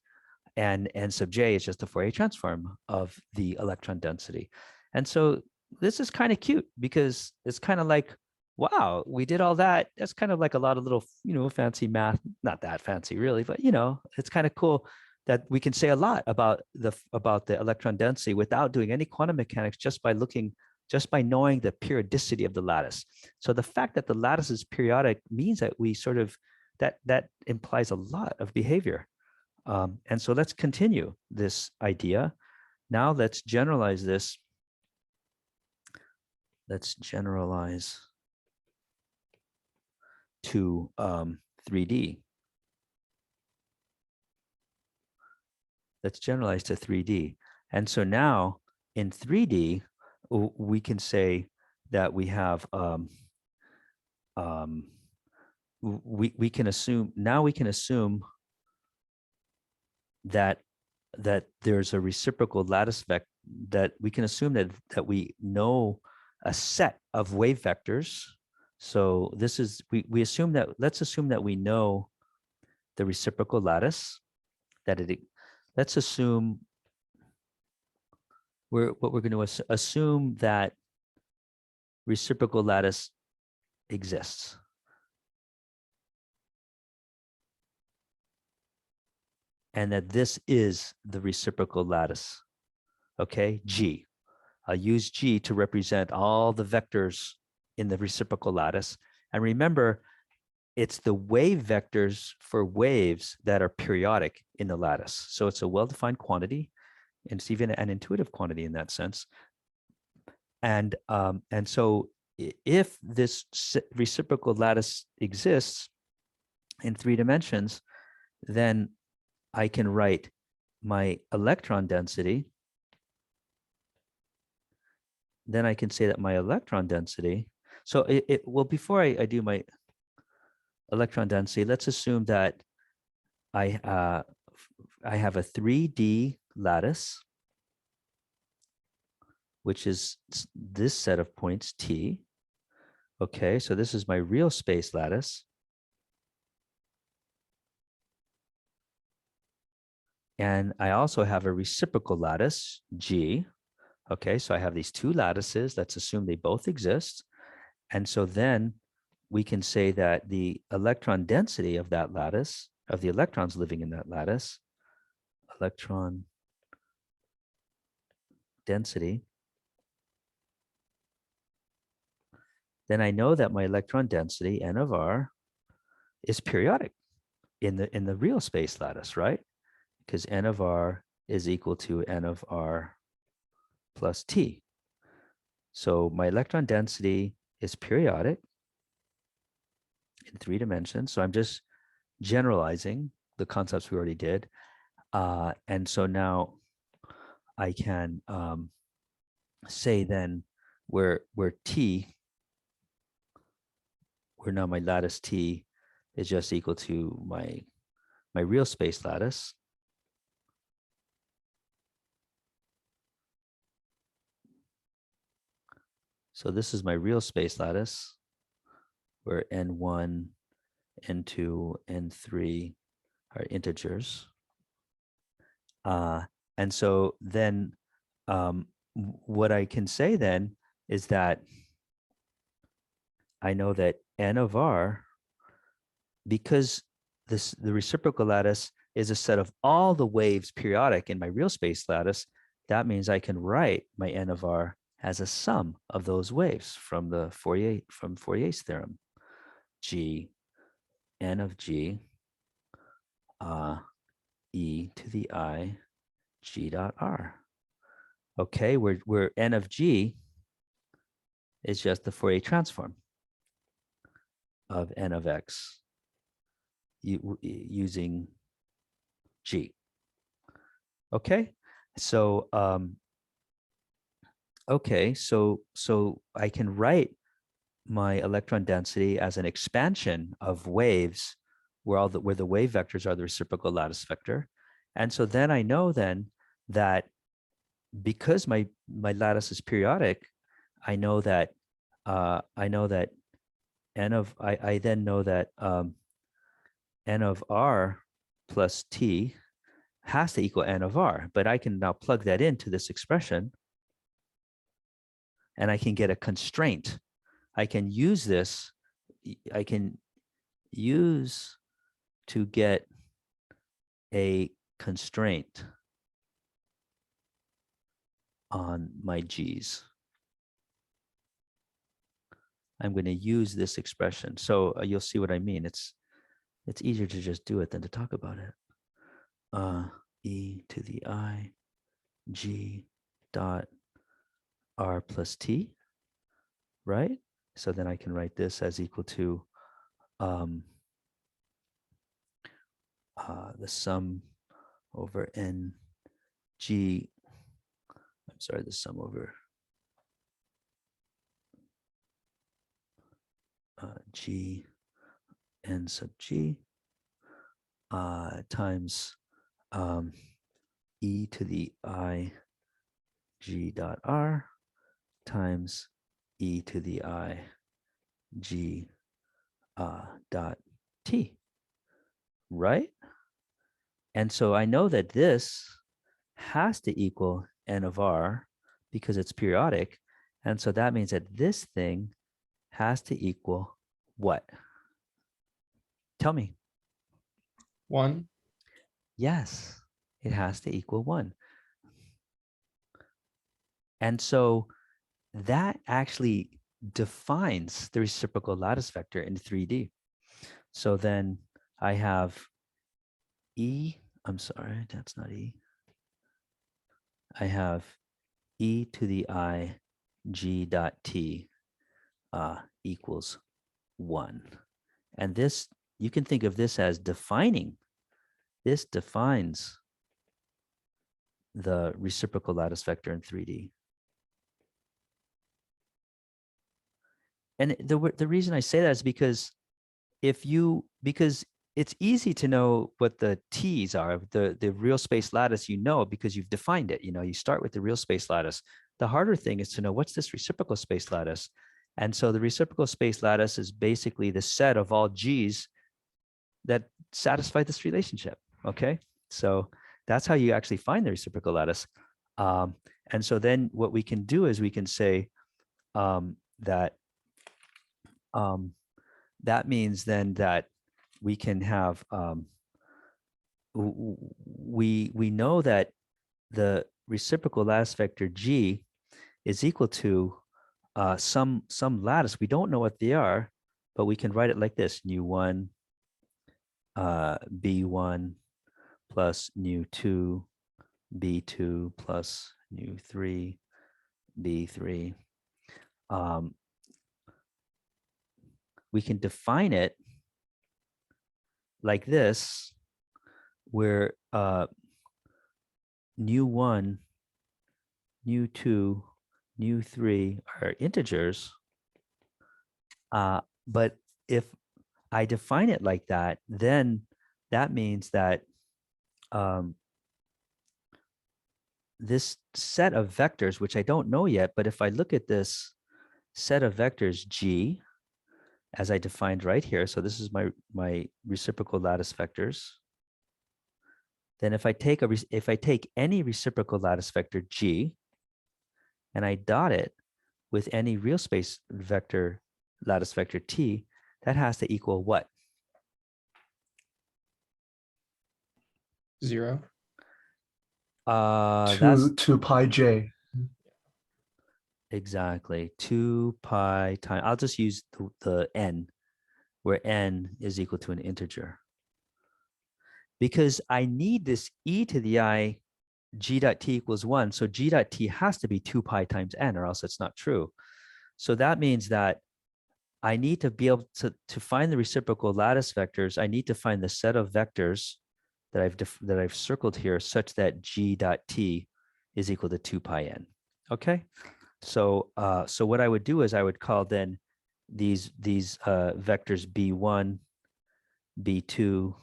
and n sub j is just the Fourier transform of the electron density. And so this is kind of cute because it's kind of like, wow, we did all that. That's kind of like a lot of little, fancy math, not that fancy really, but it's kind of cool that we can say a lot about the electron density without doing any quantum mechanics, just by knowing the periodicity of the lattice. So the fact that the lattice is periodic means that we sort of, that implies a lot of behavior. And so let's continue this idea. Now let's generalize this. Let's generalize to 3D. Let's generalize to 3D. And so now in 3D, we can say that we have we can assume that there's a reciprocal lattice vector, that we can assume that we know a set of wave vectors. So this is we assume that, let's assume that we know the reciprocal lattice, let's assume what we're going to assume that reciprocal lattice exists. And that this is the reciprocal lattice. Okay, G. I'll use G to represent all the vectors in the reciprocal lattice. And remember, it's the wave vectors for waves that are periodic in the lattice. So it's a well-defined quantity, and it's even an intuitive quantity in that sense. And so if this reciprocal lattice exists in 3 dimensions, then I can write my electron density. Then I can say that my electron density. So well, before I do my electron density, let's assume that I have a 3D lattice, which is this set of points T. Okay, so this is my real space lattice. And I also have a reciprocal lattice, G. Okay, so I have these 2 lattices. Let's assume they both exist. And so then we can say that the electron density of that lattice, of the electrons living in that lattice, electron density, then I know that my electron density, N of R, is periodic in the real space lattice, right? Because N of R is equal to N of R plus T. So my electron density is periodic in 3 dimensions. So I'm just generalizing the concepts we already did. And so now I can say then where T, where now my lattice T is just equal to my real space lattice. So this is my real space lattice, where N1, N2, N3 are integers. And so then what I can say then is that I know that N of R, because the reciprocal lattice is a set of all the waves periodic in my real space lattice, that means I can write my N of R as a sum of those waves from Fourier's theorem. G, N of G, e to the I, G dot R. Okay, where N of G is just the Fourier transform of N of X using G. Okay, so so I can write my electron density as an expansion of waves where the wave vectors are the reciprocal lattice vector. And so then I know then that because my lattice is periodic, I know that I then know that N of R plus T has to equal N of R, but I can now plug that into this expression and I can get a constraint. I can use this, I can use to get a constraint on my G's. I'm going to use this expression. So you'll see what I mean. It's easier to just do it than to talk about it. E to the I, G dot R plus T, right? So then I can write this as equal to the sum over N G, I'm sorry, the sum over G n sub G times e to the I G dot R times e to the I G dot T, right? And so I know that this has to equal n of R because it's periodic. And so that means that this thing has to equal what? Tell me. 1. Yes, it has to equal 1. And so that actually defines the reciprocal lattice vector in 3D. So then I have E, I'm sorry, that's not E. I have e to the I G dot T equals 1. And this, you can think of this as defining. This defines the reciprocal lattice vector in 3D. And the reason I say that is because because it's easy to know what the T's are, the real space lattice, because you've defined it. You start with the real space lattice. The harder thing is to know what's this reciprocal space lattice. And so the reciprocal space lattice is basically the set of all G's that satisfy this relationship. Okay, so that's how you actually find the reciprocal lattice. And so then what we can do is we can say that that means then that we can have we know that the reciprocal lattice vector G is equal to some lattice. We don't know what they are, but we can write it like this: nu1 b1 plus nu2 b2 plus nu3 b3. We can define it like this, where nu1, nu2, nu3 are integers. But if I define it like that, then that means that this set of vectors, which I don't know yet, but if I look at this set of vectors G, as I defined right here, so this is my reciprocal lattice vectors. Then if I take any reciprocal lattice vector G and I dot it with any real space vector lattice vector T, that has to equal what? 0. That's 2 pi j. exactly 2 pi times, I'll just use the n, where n is equal to an integer. Because I need this e to the I g dot t equals 1. So g dot t has to be 2 pi times n, or else it's not true. So that means that I need to be able to find the reciprocal lattice vectors. I need to find the set of vectors that I've circled here such that g dot t is equal to 2 pi n. Okay, so so what I would do is I would call then these vectors b1, b2,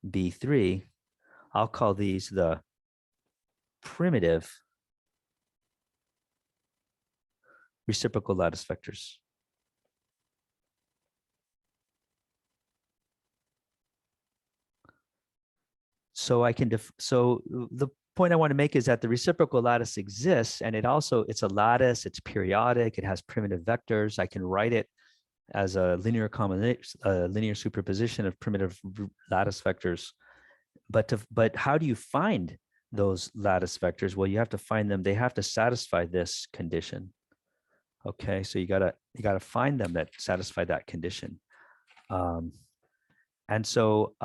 b3. I'll call these the primitive reciprocal lattice vectors. So I can so the point I want to make is that the reciprocal lattice exists, and it's a lattice, it's periodic, it has primitive vectors. I can write it as a linear combination, linear superposition of primitive lattice vectors. But how do you find those lattice vectors? Well, you have to find them. They have to satisfy this condition. Okay, so you gotta find them that satisfy that condition. And so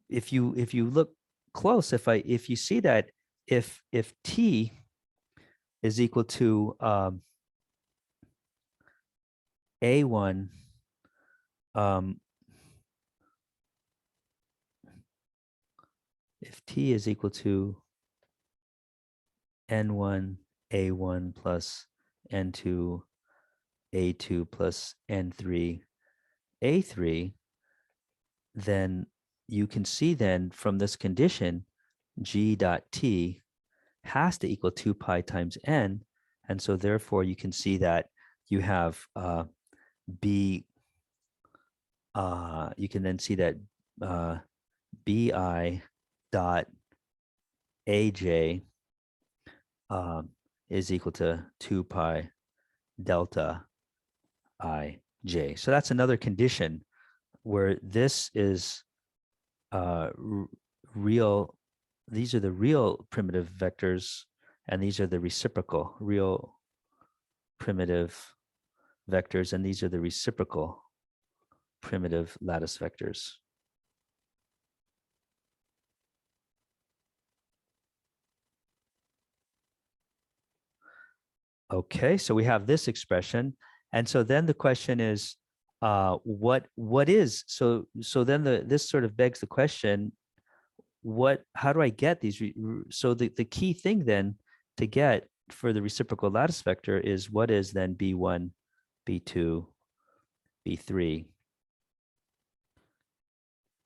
if you look close, if you see that if t is equal to a1 if t is equal to n1 A1 plus N2, A2 plus N3, A3, then you can see then from this condition, G dot T has to equal 2 pi times N. And so therefore you can see that you have B, you can then see that BI dot AJ is equal to 2 pi delta IJ. So that's another condition where this is real. These are the real primitive vectors, and these are the reciprocal real primitive vectors, and these are the reciprocal primitive lattice vectors. Okay, so we have this expression. And so then the question is, what is, so then this sort of begs the question, how do I get these? So the key thing then to get for the reciprocal lattice vector is what is then B1, B2, B3?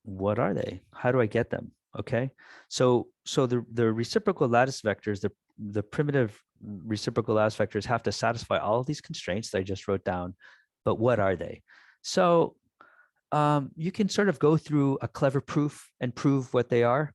What are they? How do I get them? Okay, so the reciprocal lattice vectors, the primitive reciprocal lattice vectors have to satisfy all of these constraints that I just wrote down, but what are they? So you can sort of go through a clever proof and prove what they are.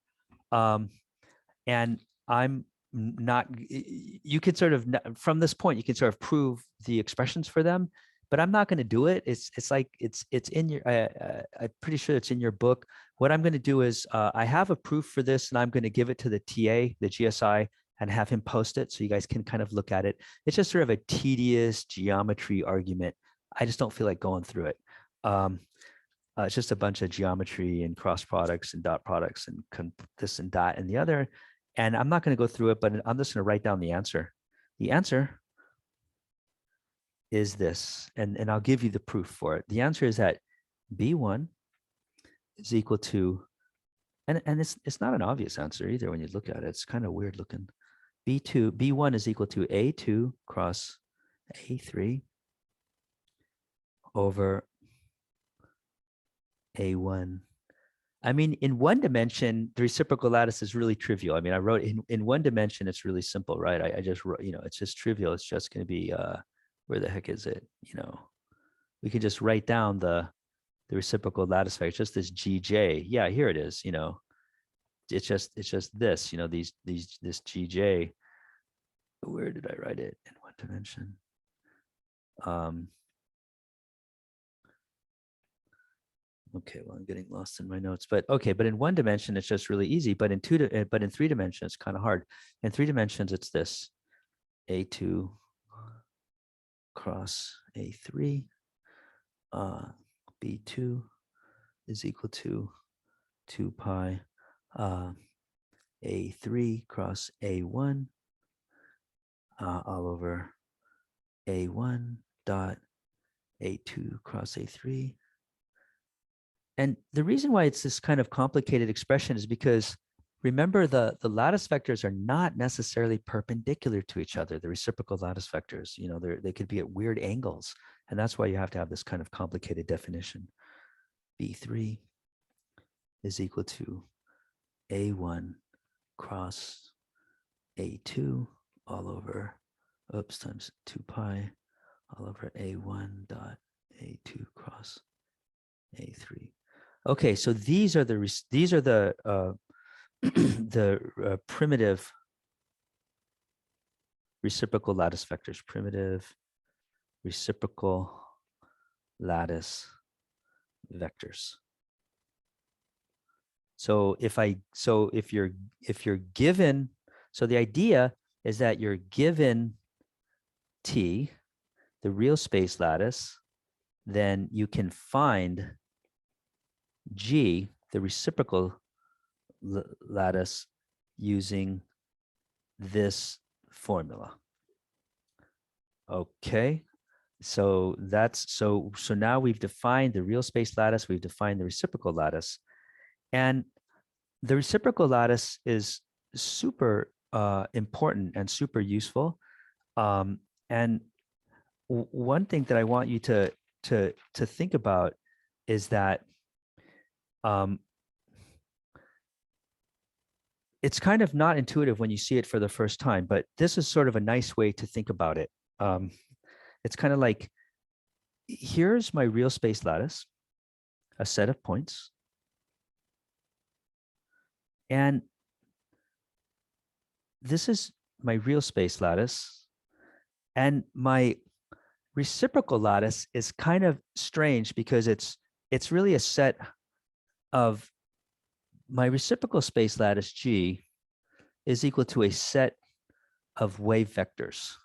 And I'm not, you could sort of, from this point, you can sort of prove the expressions for them, but I'm not going to do it. It's like, it's in your, I'm pretty sure it's in your book. What I'm going to do is I have a proof for this and I'm going to give it to the TA, the GSI, and have him post it so you guys can kind of look at it. It's just sort of a tedious geometry argument. I just don't feel like going through it. It's just a bunch of geometry and cross products and dot products and this and that and the other. And I'm not going to go through it, but I'm just going to write down the answer. The answer is this, and I'll give you the proof for it. The answer is that B1 is equal to, and it's not an obvious answer either when you look at it. It's kind of weird looking. B1 is equal to A2 cross A3 over A1. I mean, in one dimension, the reciprocal lattice is really trivial. I mean, I wrote in one dimension, it's really simple, right? I just wrote, it's just trivial. It's just going to be, where the heck is it? We can just write down the reciprocal lattice vector, just this GJ. Yeah, here it is, it's just this, this GJ. Where did I write it? In one dimension? Okay, well, I'm getting lost in my notes, but okay, but in one dimension, it's just really easy, but in three dimensions, it's kind of hard. In three dimensions, it's this A2 cross A3, B2 is equal to 2 pi A3 cross A1 all over A1 dot A2 cross A3. And the reason why it's this kind of complicated expression is because remember the lattice vectors are not necessarily perpendicular to each other. The reciprocal lattice vectors, they could be at weird angles. And that's why you have to have this kind of complicated definition. B3 is equal to A1 cross A2 all over, times 2 pi all over A1 dot A2 cross A3. Okay, so these are the the primitive reciprocal lattice vectors. Primitive reciprocal lattice vectors. So if you're given, so the idea is that you're given T, the real space lattice, then you can find G, the reciprocal lattice, using this formula. Okay, so so now we've defined the real space lattice, we've defined the reciprocal lattice, and the reciprocal lattice is super important and super useful And one thing that I want you to think about is that it's kind of not intuitive when you see it for the first time, but this is sort of a nice way to think about it. It's kind of like, here's my real space lattice, a set of points. And this is my real space lattice. And my reciprocal lattice is kind of strange because it's really a set of, my reciprocal space lattice G is equal to a set of wave vectors.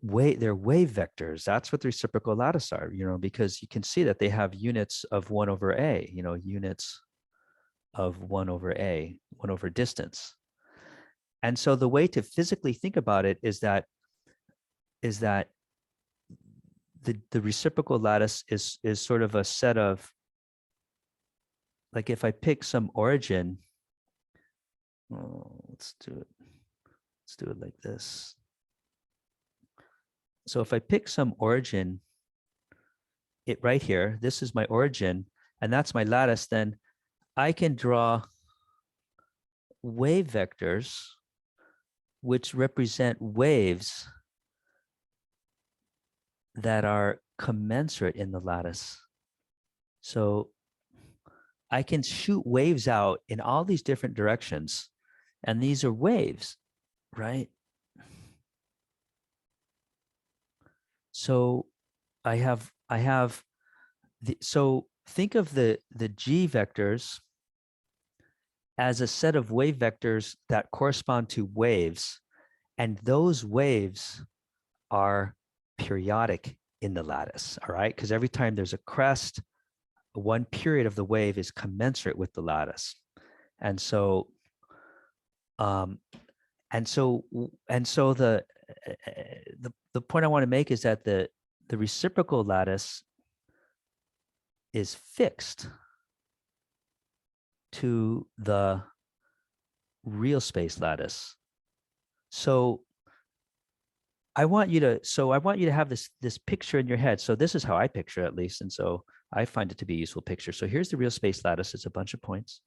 They're wave vectors. That's what the reciprocal lattice are, because you can see that they have units of 1 over A, units of 1 over A, 1 over distance. And so the way to physically think about it is that the reciprocal lattice is sort of a set of, like if I pick some origin, let's do it like this. So if I pick some origin, right here, this is my origin, and that's my lattice, then I can draw wave vectors which represent waves that are commensurate in the lattice. So I can shoot waves out in all these different directions, and these are waves, right? So so think of the G vectors as a set of wave vectors that correspond to waves, and those waves are periodic in the lattice, all right? Because every time there's a crest, one period of the wave is commensurate with the lattice. And so the point I want to make is that the reciprocal lattice is fixed to the real space lattice. So I want you to have this picture in your head. So this is how I picture it, at least. And so I find it to be a useful picture. So here's the real space lattice. It's a bunch of points.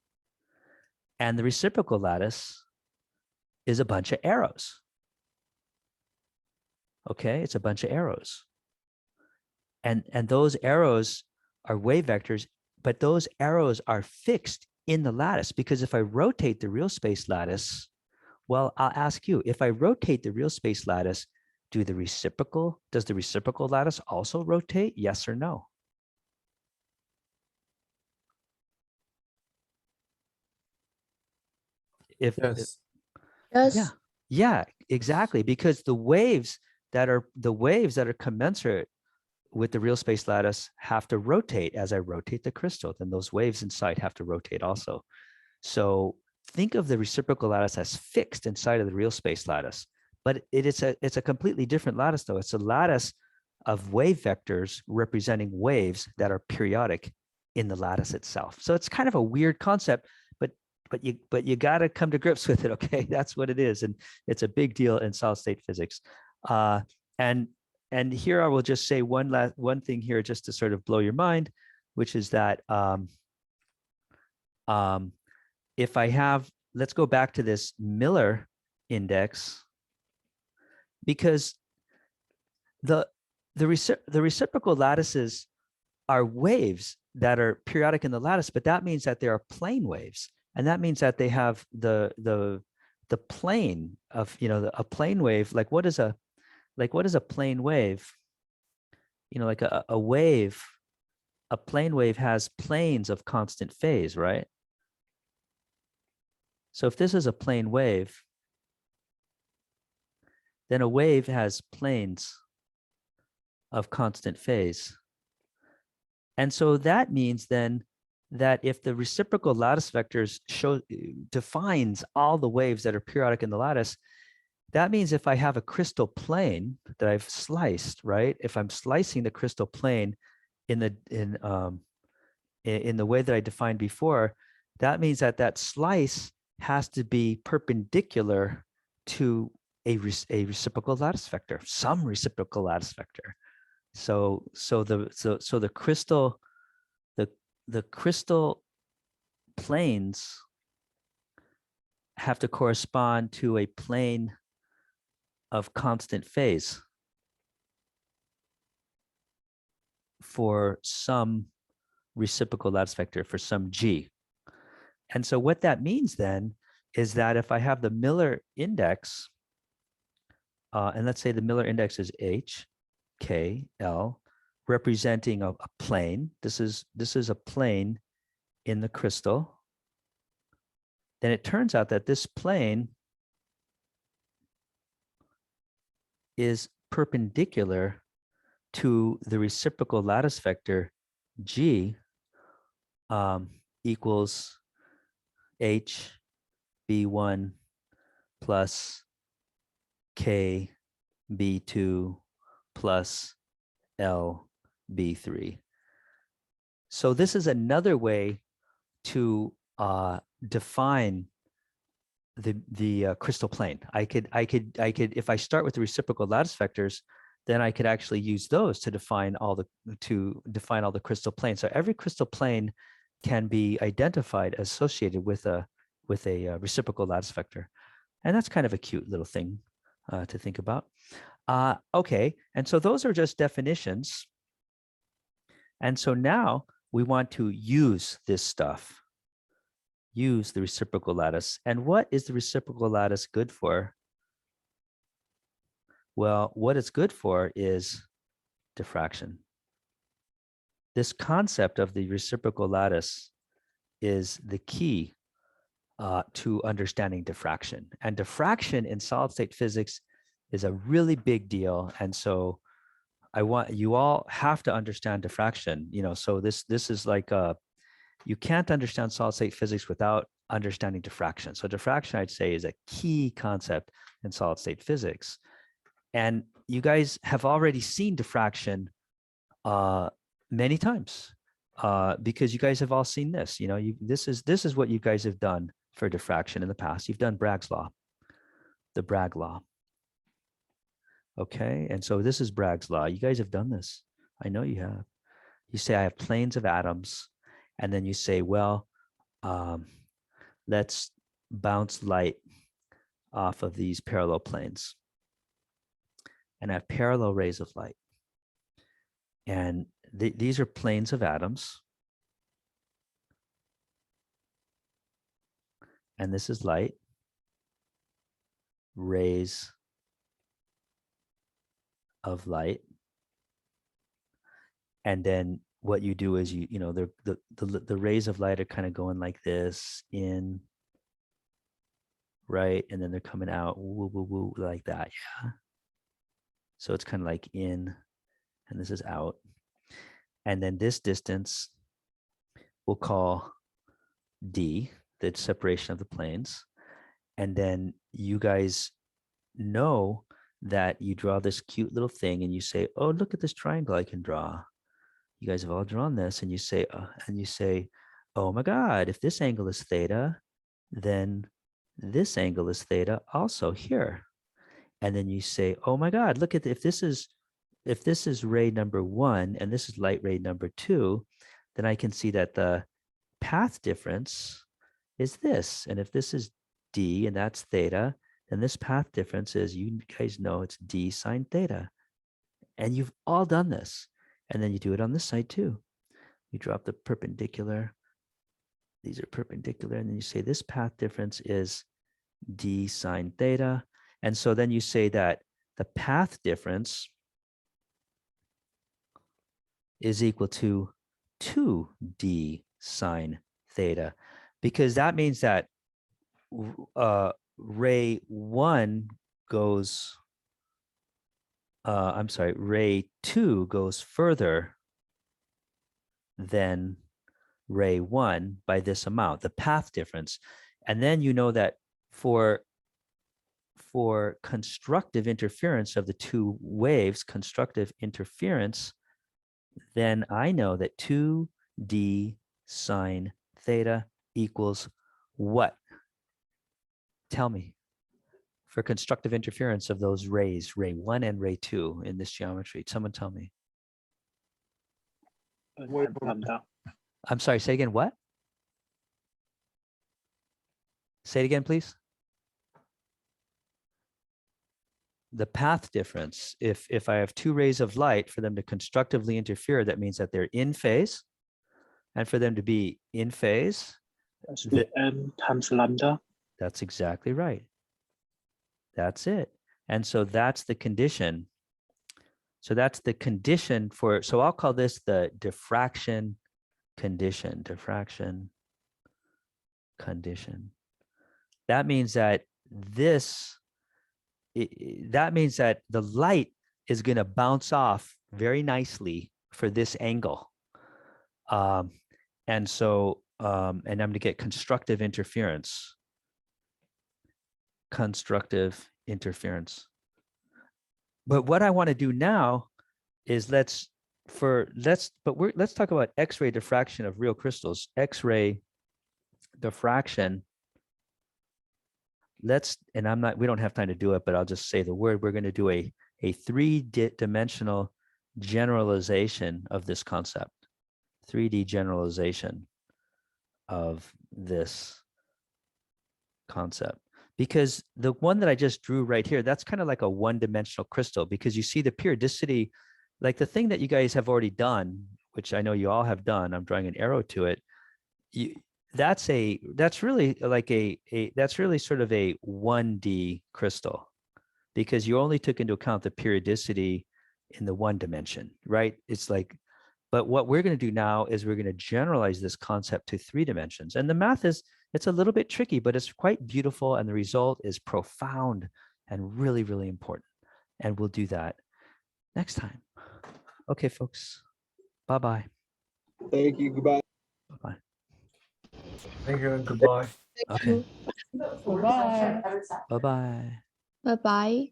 And the reciprocal lattice is a bunch of arrows. Okay, it's a bunch of arrows. And those arrows are wave vectors, but those arrows are fixed in the lattice, because if I rotate the real space lattice, well, I'll ask you, if I rotate the real space lattice, does the reciprocal lattice also rotate? Yes or no? Yes. Yes. Yeah, exactly. Because the waves that are commensurate with the real space lattice have to rotate as I rotate the crystal. Then those waves inside have to rotate also. So think of the reciprocal lattice as fixed inside of the real space lattice, but it's a completely different lattice though. It's a lattice of wave vectors representing waves that are periodic in the lattice itself. So it's kind of a weird concept, but you got to come to grips with it. Okay, that's what it is, and it's a big deal in solid state physics. And here I will just say one thing here, just to sort of blow your mind, which is that if I have, let's go back to this Miller index, because the reciprocal lattices are waves that are periodic in the lattice, but that means that they are plane waves. And that means that they have the plane of, a plane wave. Like what is a plane wave? Like a wave, a plane wave has planes of constant phase, right? So if this is a plane wave, then a wave has planes of constant phase. And so that means then that if the reciprocal lattice vectors defines all the waves that are periodic in the lattice, that means if I have a crystal plane that I've sliced, right? If I'm slicing the crystal plane in the way that I defined before, that means that slice has to be perpendicular to a reciprocal lattice vector, some reciprocal lattice vector. So the crystal, the crystal planes have to correspond to a plane of constant phase for some reciprocal lattice vector, for some G. And so what that means then is that if I have the Miller index, and let's say the Miller index is H, K, L, representing a plane. This is a plane in the crystal. Then it turns out that this plane is perpendicular to the reciprocal lattice vector G equals H B1 plus K B2 plus L B3. So this is another way to define the crystal plane. I could, if I start with the reciprocal lattice vectors, then I could actually use those to define all the crystal planes. So every crystal plane can be identified associated with a reciprocal lattice vector, and that's kind of a cute little thing to think about. Okay, and so those are just definitions. And so now we want to use this stuff. Use the reciprocal lattice. And what is the reciprocal lattice good for? Well, what it's good for is diffraction. This concept of the reciprocal lattice is the key to understanding diffraction. And diffraction in solid state physics is a really big deal. And so I want you all have to understand diffraction. So this is like you can't understand solid state physics without understanding diffraction. So diffraction, I'd say, is a key concept in solid state physics. And you guys have already seen diffraction many times because you guys have all seen this. This is what you guys have done for diffraction in the past. You've done Bragg's law, the Bragg law. Okay, and so this is Bragg's law. You guys have done this. I know you have. You say I have planes of atoms, and then you say, well, let's bounce light off of these parallel planes. And I have parallel rays of light. And these are planes of atoms. And this is light, rays of light. And then what you do is the rays of light are kind of going like this in, right? And then they're coming out woo, woo, woo, like that. Yeah. So it's kind of like in, and this is out. And then this distance we'll call D, the separation of the planes. And then you guys know that you draw this cute little thing and you say, oh, look at this triangle I can draw. You guys have all drawn this, and you say, oh my God, if this angle is theta, then this angle is theta also here. And then you say, oh my God, look at if this is ray number 1 and this is light ray number 2, then I can see that the path difference is this. And if this is D and that's theta, then this path difference is, you guys know, it's D sine theta. And you've all done this. And then you do it on this side too. You drop the perpendicular. These are perpendicular. And then you say this path difference is D sine theta. And so then you say that the path difference is equal to 2D sine theta, because that means that ray 1 goes, ray 2 goes further than ray 1 by this amount, the path difference. And then you know that for constructive interference of the two waves, constructive interference, then I know that 2D sine theta equals what? tell me for constructive interference of those rays, ray 1 and ray 2 in this geometry. Someone tell me. I'm sorry, say again, what? Say it again, please. The path difference. If I have two rays of light, for them to constructively interfere, that means that they're in phase. And for them to be in phase, M times lambda. that's exactly right. That's it. And so that's the condition. So that's the condition for, so I'll call this the diffraction condition, diffraction condition. That means that that means that the light is going to bounce off very nicely for this angle. And so, and I'm going to get constructive interference. Constructive interference. But what I want to do now is let's talk about X-ray diffraction of real crystals. X-ray diffraction. We don't have time to do it, but I'll just say the word. We're going to do a three-dimensional generalization of this concept. 3D generalization of this concept. Because the one that I just drew right here, that's kind of like a one-dimensional crystal, because you see the periodicity, like the thing that you guys have already done, which I know you all have done, I'm drawing an arrow to it. That's really sort of a 1D crystal, because you only took into account the periodicity in the one dimension, right? It's like, but what we're going to do now is we're going to generalize this concept to 3 dimensions. And the math it's a little bit tricky, but it's quite beautiful. And the result is profound and really, really important. And we'll do that next time. Okay, folks. Bye-bye. Thank you. Goodbye. Bye-bye. Thank you and goodbye. Okay. Bye-bye. Bye-bye. Bye-bye.